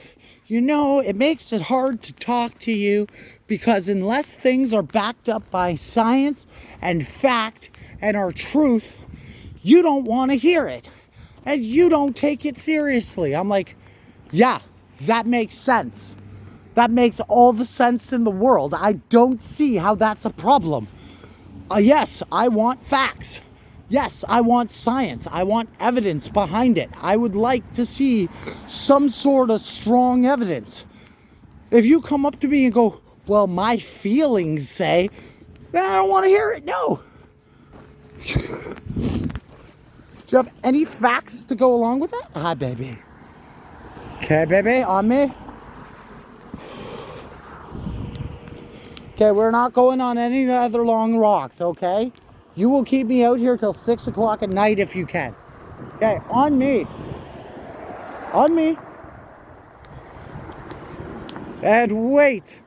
it makes it hard to talk to you because unless things are backed up by science and fact and are truth, you don't want to hear it and you don't take it seriously. I'm like, yeah, that makes sense. That makes all the sense in the world. I don't see how that's a problem. Yes, I want facts. Yes, I want science. I want evidence behind it. I would like to see some sort of strong evidence. If you come up to me and go, well, my feelings say, then I don't want to hear it. No. Do you have any facts to go along with that? Hi, baby. Okay, baby, on me. Okay, we're not going on any other long walks, okay? You will keep me out here till 6 o'clock at night if you can. Okay, on me. On me. And wait.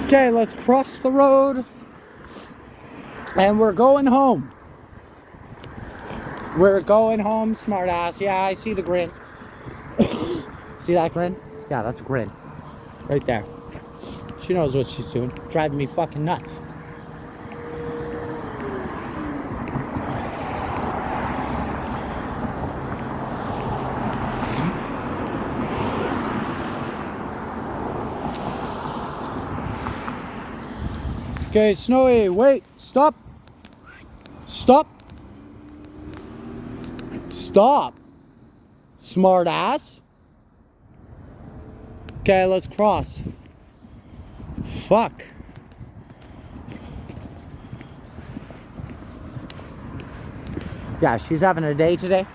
Okay, let's cross the road. And we're going home. We're going home, smartass. Yeah, I see the grin. See that grin? Yeah, that's a grin. Right there. She knows what she's doing. Driving me fucking nuts. Okay, Snowy, wait, stop. Stop. Stop. Smart ass. Okay, let's cross. Fuck. Yeah, she's having a day today.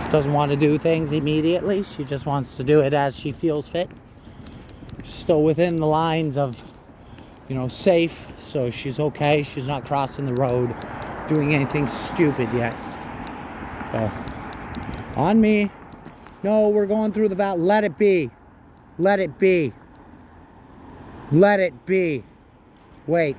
She doesn't want to do things immediately. She just wants to do it as she feels fit. She's still within the lines of, safe. So she's okay. She's not crossing the road, doing anything stupid yet. So, on me. No, we're going through the valley. Let it be. Let it be. Let it be. Wait.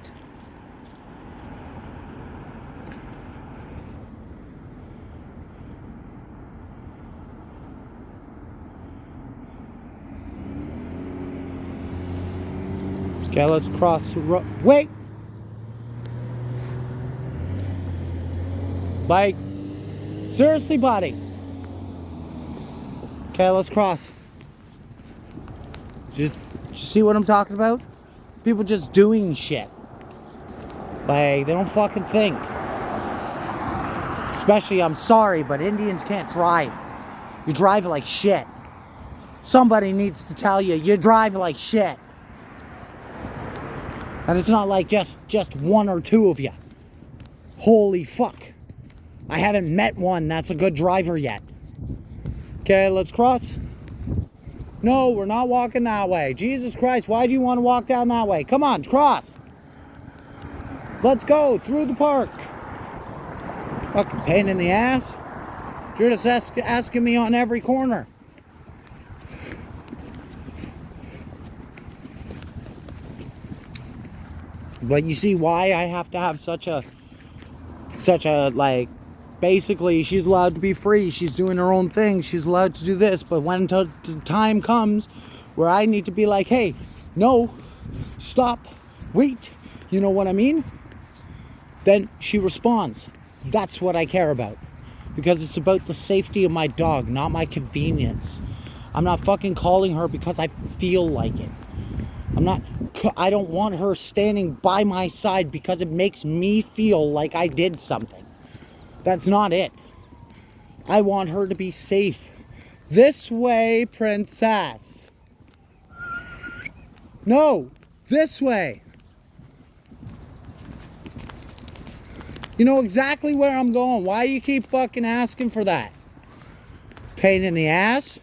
Okay, let's cross the road. Wait! Like, seriously, buddy. Okay, let's cross. Just see what I'm talking about? People just doing shit. Like, they don't fucking think. Especially, I'm sorry, but Indians can't drive. You drive like shit. Somebody needs to tell you, you drive like shit. And it's not like just one or two of you. Holy fuck. I haven't met one that's a good driver yet. Okay, let's cross. No, we're not walking that way. Jesus Christ, why do you want to walk down that way? Come on, cross. Let's go through the park. Fucking pain in the ass. You're just asking me on every corner. But you see why I have to have such a like, basically she's allowed to be free. She's doing her own thing. She's allowed to do this. But when the time comes where I need to be like, hey, no, stop, wait, you know what I mean? Then she responds. That's what I care about. Because it's about the safety of my dog, not my convenience. I'm not fucking calling her because I feel like it. I don't want her standing by my side because it makes me feel like I did something. That's not it. I want her to be safe. This way, princess. No, this way. You know exactly where I'm going. Why you keep fucking asking for that? Pain in the ass?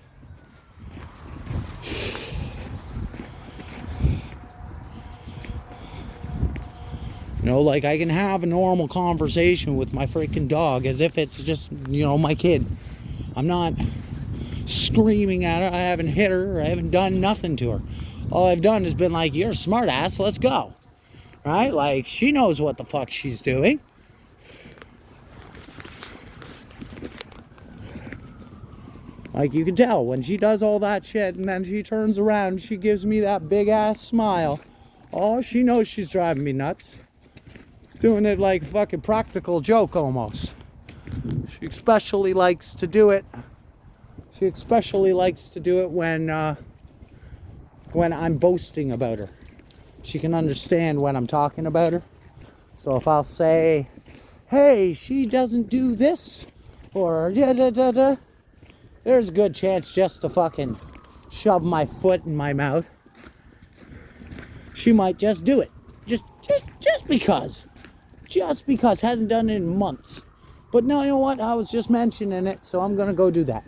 Like I can have a normal conversation with my freaking dog as if it's just, my kid. I'm not screaming at her. I haven't hit her. I haven't done nothing to her. All I've done is been like, you're a smart ass, let's go. Right? Like, she knows what the fuck she's doing. Like, you can tell when she does all that shit and then she turns around and she gives me that big ass smile. Oh, she knows she's driving me nuts. Doing it like a fucking practical joke almost. She especially likes to do it. She especially likes to do it when I'm boasting about her. She can understand when I'm talking about her. So if I'll say, hey, she doesn't do this, or da da da da, there's a good chance just to fucking shove my foot in my mouth. She might just do it. Just because. Just because. Hasn't done it in months. But no, you know what? I was just mentioning it, so I'm gonna go do that.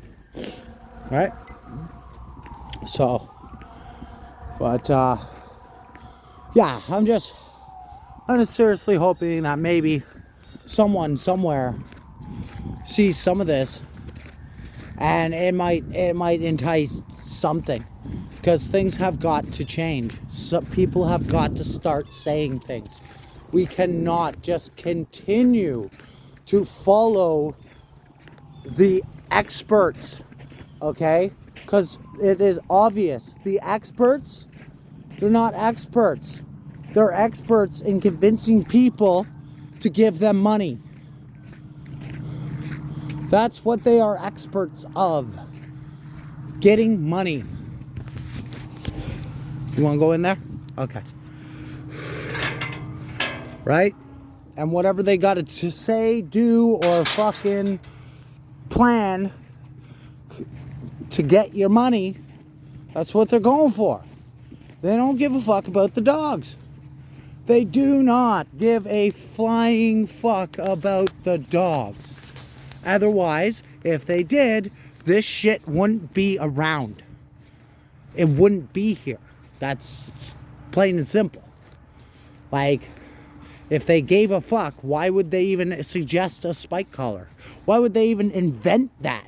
Right? So, but yeah, I'm just seriously hoping that maybe someone somewhere sees some of this, and it might entice something, because things have got to change. So people have got to start saying things. We cannot just continue to follow the experts, okay? Because it is obvious the experts, they're not experts. They're experts in convincing people to give them money. That's what they are experts of. Getting money. You want to go in there? Okay. Right? And whatever they got to say, do, or fucking plan to get your money, that's what they're going for. They don't give a fuck about the dogs. They do not give a flying fuck about the dogs. Otherwise, if they did, this shit wouldn't be around. It wouldn't be here. That's plain and simple. Like, if they gave a fuck, why would they even suggest a spike collar? Why would they even invent that?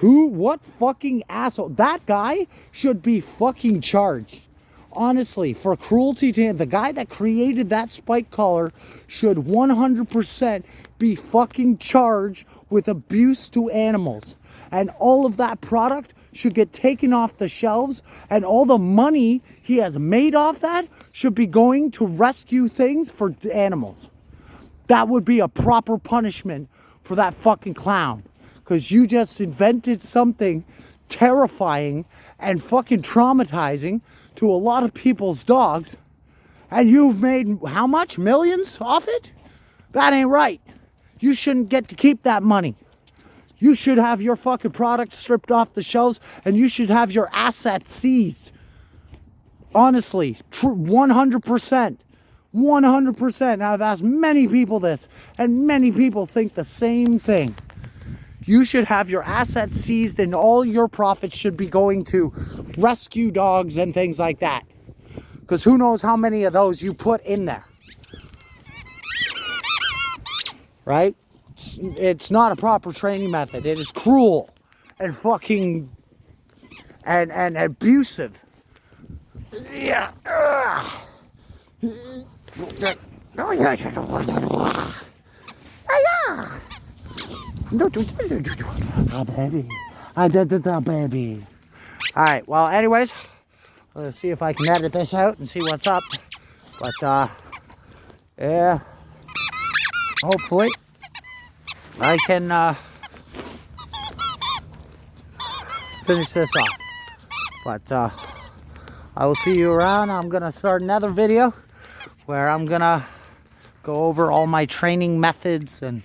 What fucking asshole? That guy should be fucking charged. Honestly, for cruelty to him, the guy that created that spike collar should 100% be fucking charged with abuse to animals. And all of that product should get taken off the shelves, and all the money he has made off that should be going to rescue things for animals. That would be a proper punishment for that fucking clown. Because you just invented something terrifying and fucking traumatizing to a lot of people's dogs, and you've made how much? Millions off it? That ain't right. You shouldn't get to keep that money. You should have your fucking product stripped off the shelves, and you should have your assets seized. Honestly, 100%. 100%. I've asked many people this, and many people think the same thing. You should have your assets seized, and all your profits should be going to rescue dogs and things like that. Because who knows how many of those you put in there. Right? It's not a proper training method. It is cruel and fucking and abusive. Yeah. Oh, baby. I did the baby. Alright, well, anyways, let's see if I can edit this out and see what's up. But, yeah, hopefully I can finish this off. But I will see you around. I'm going to start another video where I'm going to go over all my training methods and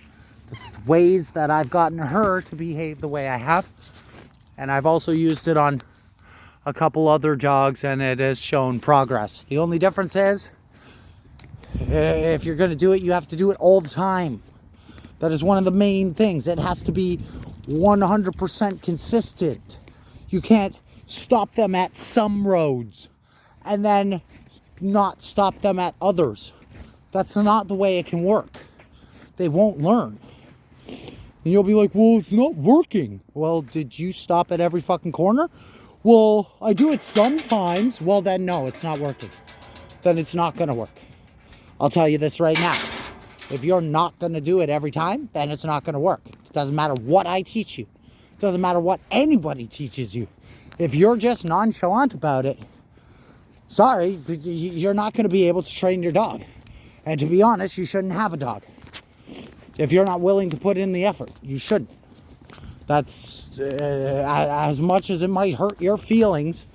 the ways that I've gotten her to behave the way I have. And I've also used it on a couple other dogs, and it has shown progress. The only difference is, if you're going to do it, you have to do it all the time. That is one of the main things. It has to be 100% consistent. You can't stop them at some roads and then not stop them at others. That's not the way it can work. They won't learn. And you'll be like, well, it's not working. Well, did you stop at every fucking corner? Well, I do it sometimes. Well, then no, it's not working. Then it's not going to work. I'll tell you this right now. If you're not going to do it every time, then it's not going to work. It doesn't matter what I teach you. It doesn't matter what anybody teaches you. If you're just nonchalant about it, sorry, you're not going to be able to train your dog. And to be honest, you shouldn't have a dog. If you're not willing to put in the effort, you shouldn't. That's as much as it might hurt your feelings.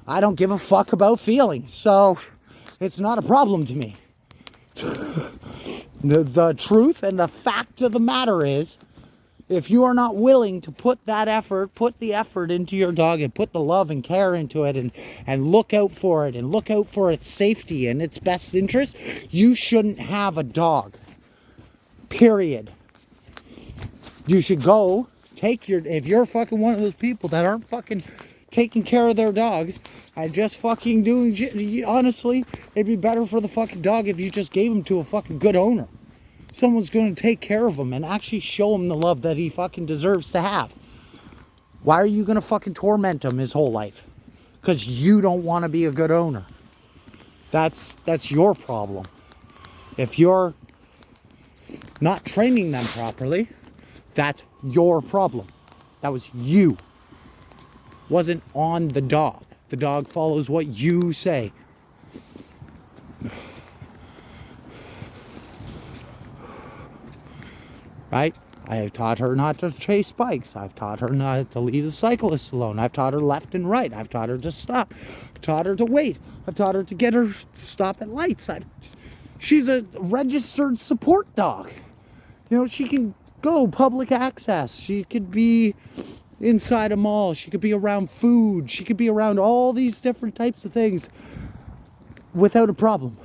I don't give a fuck about feelings. So it's not a problem to me. The truth and the fact of the matter is, if you are not willing to put that effort, put the effort into your dog and put the love and care into it and look out for it and look out for its safety and its best interest, you shouldn't have a dog. Period. You should go take if you're fucking one of those people that aren't fucking taking care of their dog and just fucking doing, honestly, it'd be better for the fucking dog if you just gave him to a fucking good owner. Someone's going to take care of him and actually show him the love that he fucking deserves to have. Why are you going to fucking torment him his whole life? Because you don't want to be a good owner. That's your problem. If you're not training them properly, that's your problem. That was you. Wasn't on the dog. The dog follows what you say. Right? I have taught her not to chase bikes. I've taught her not to leave the cyclists alone. I've taught her left and right. I've taught her to stop. I've taught her to wait. I've taught her to get her to stop at lights. She's a registered support dog. You know, she can go public access. She could be inside a mall. She could be around food. She could be around all these different types of things without a problem.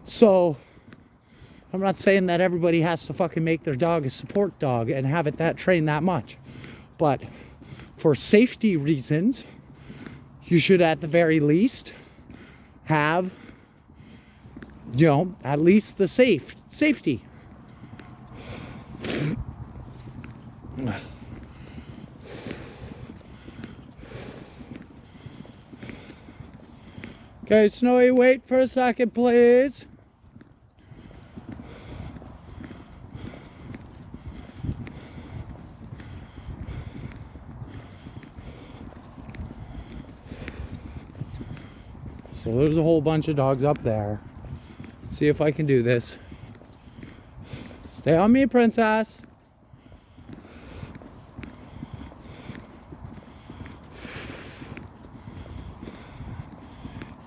So I'm not saying that everybody has to fucking make their dog a support dog and have it that trained that much. But for safety reasons, you should at the very least have, you know, at least the safety. Okay, Snowy, wait for a second, please. So there's a whole bunch of dogs up there. Let's see if I can do this. Stay on me, princess.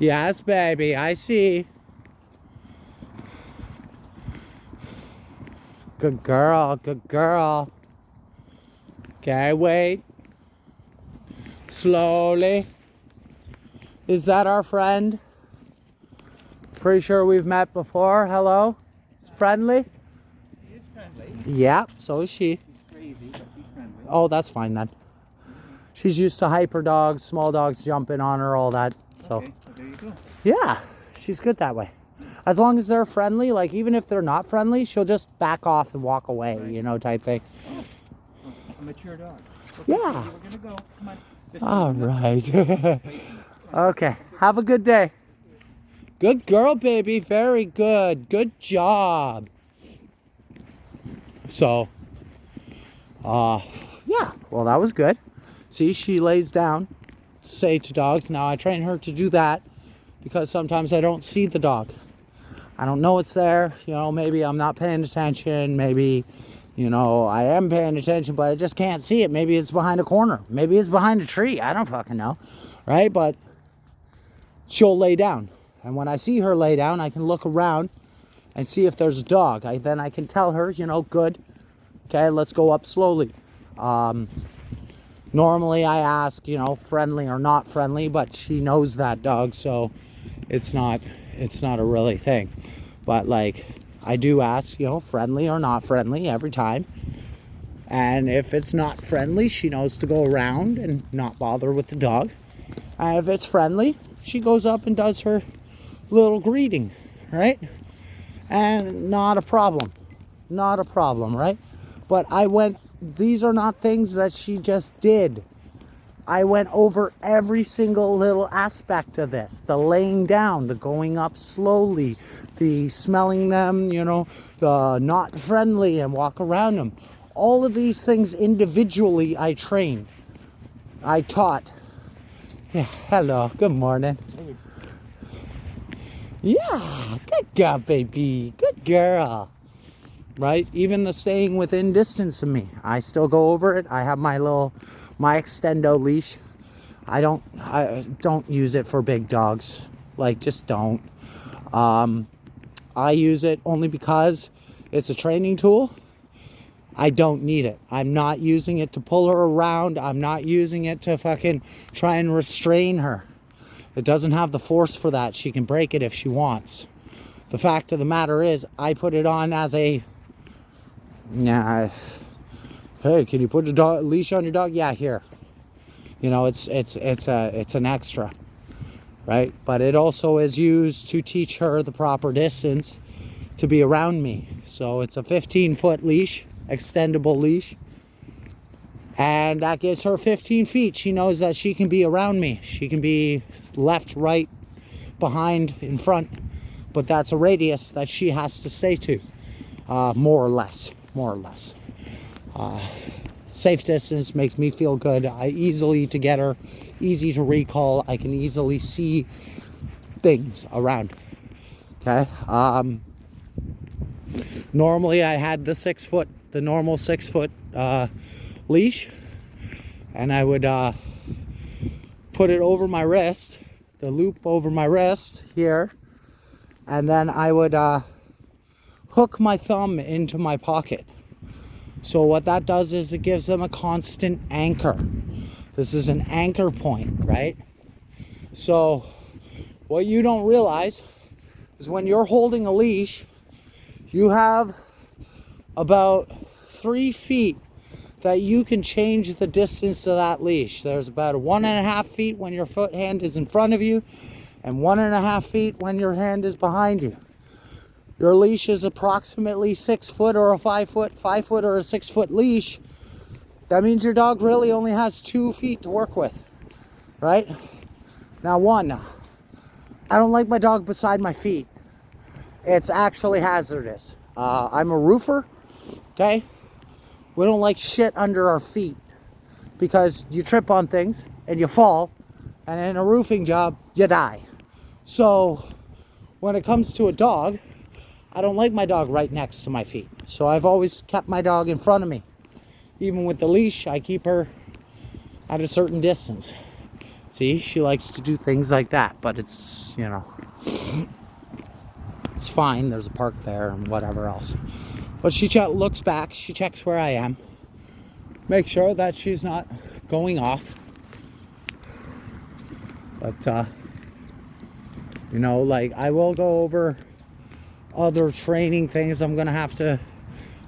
Yes, baby, I see. Good girl, good girl. Okay, wait. Slowly. Is that our friend? Pretty sure we've met before. Hello? It's friendly? She is friendly. Yeah, so is she. She's crazy, but she's friendly. Oh, that's fine then. She's used to hyper dogs, small dogs jumping on her, all that. So, okay, well, there you go. Yeah, she's good that way. As long as they're friendly, like even if they're not friendly, she'll just back off and walk away, Right. you know, type thing. Oh, a mature dog. Okay, Yeah. We're gonna go. Come on. This All way. right. Okay, have a good day. Good girl, baby. Very good. Good job. So, yeah, well, that was good. See, she lays down, say to dogs. Now, I train her to do that because sometimes I don't see the dog. I don't know it's there. You know, maybe I'm not paying attention. Maybe, you know, I am paying attention, but I just can't see it. Maybe it's behind a corner. Maybe it's behind a tree. I don't fucking know. Right? But she'll lay down. And when I see her lay down, I can look around and see if there's a dog. Then I can tell her, you know, good. Okay, let's go up slowly. Normally I ask, you know, friendly or not friendly, but she knows that dog, so it's not a really thing. But like, I do ask, you know, friendly or not friendly every time. And if it's not friendly, she knows to go around and not bother with the dog. And if it's friendly, she goes up and does her little greeting, right? And not a problem, right? But these are not things that she just did. I went over every single little aspect of this. The laying down, the going up slowly, the smelling them, the not friendly and walk around them. All of these things individually I trained. I taught. Yeah, hello, good morning. Yeah, good girl, baby. Good girl. Right? Even the staying within distance of me. I still go over it. I have my extendo leash. I don't use it for big dogs. Like, just don't. I use it only because it's a training tool. I don't need it. I'm not using it to pull her around. I'm not using it to fucking try and restrain her. It doesn't have the force for that. She can break it if she wants. The fact of the matter is, I put it on as a... Hey, can you put a leash on your dog? Yeah, here. It's an extra, right? But it also is used to teach her the proper distance to be around me. So it's a 15-foot leash, extendable leash, and that gives her 15 feet. She knows that she can be around me. She can be left, right, behind, in front, but that's a radius that she has to stay to, more or less. Safe distance makes me feel good. Easy to get her, easy to recall. I can easily see things around. Okay. Normally I had the normal 6 foot leash, and I would put it over my wrist, the loop over my wrist here, and then I would hook my thumb into my pocket. So what that does is it gives them a constant anchor. This is an anchor point, right? So what you don't realize is when you're holding a leash, you have about 3 feet that you can change the distance of that leash. There's about 1.5 feet when your hand is in front of you, and 1.5 feet when your hand is behind you. Your leash is approximately 6 foot or a 5 foot or a 6 foot leash. That means your dog really only has 2 feet to work with, right? Now, I don't like my dog beside my feet. It's actually hazardous. I'm a roofer, okay? We don't like shit under our feet because you trip on things and you fall, and in a roofing job, you die. So when it comes to a dog, I don't like my dog right next to my feet. So I've always kept my dog in front of me. Even with the leash, I keep her at a certain distance. See, she likes to do things like that, but it's, it's fine. There's a park there and whatever else. But she looks back, she checks where I am. Make sure that she's not going off. But, I will go over other training things. I'm gonna have to,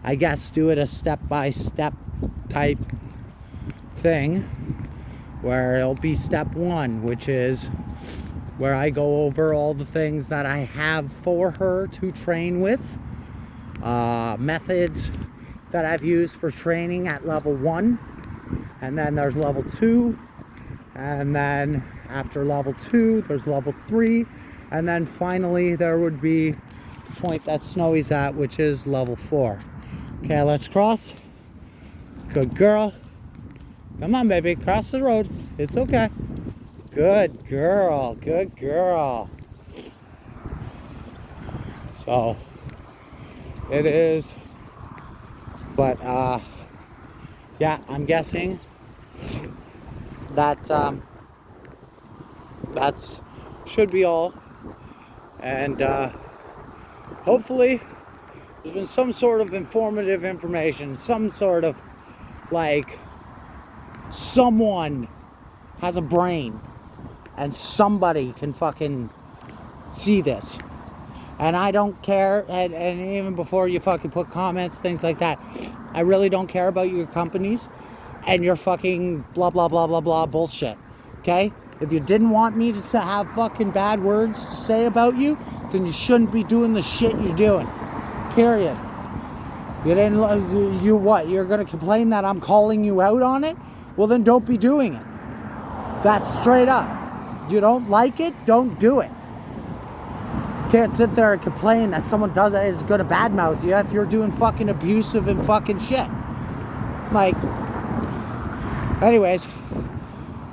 I guess, do it a step-by-step type thing, where it'll be step 1, which is where I go over all the things that I have for her to train with, methods that I've used for training at level 1, and then there's level 2, and then after level 2 there's level 3, and then finally there would be point that Snowy's at, which is level 4. Okay, let's cross. Good girl. Come on, baby, cross the road. It's okay. Good girl, good girl. So it is, but yeah, I'm guessing that that's should be all, and hopefully there's been some sort of informative information, some sort of someone has a brain and somebody can fucking see this. And I don't care, and even before you fucking put comments, things like that, I really don't care about your companies and your fucking blah blah blah blah blah bullshit. Okay? If you didn't want me to have fucking bad words to say about you, then you shouldn't be doing the shit you're doing. Period. You didn't, you what? You're going to complain that I'm calling you out on it? Well, then don't be doing it. That's straight up. You don't like it, don't do it. Can't sit there and complain that someone does it is going to badmouth you if you're doing fucking abusive and fucking shit. Like, anyways,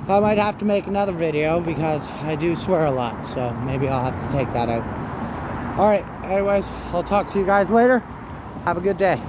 I might have to make another video because I do swear a lot, so maybe I'll have to take that out. Alright, anyways, I'll talk to you guys later. Have a good day.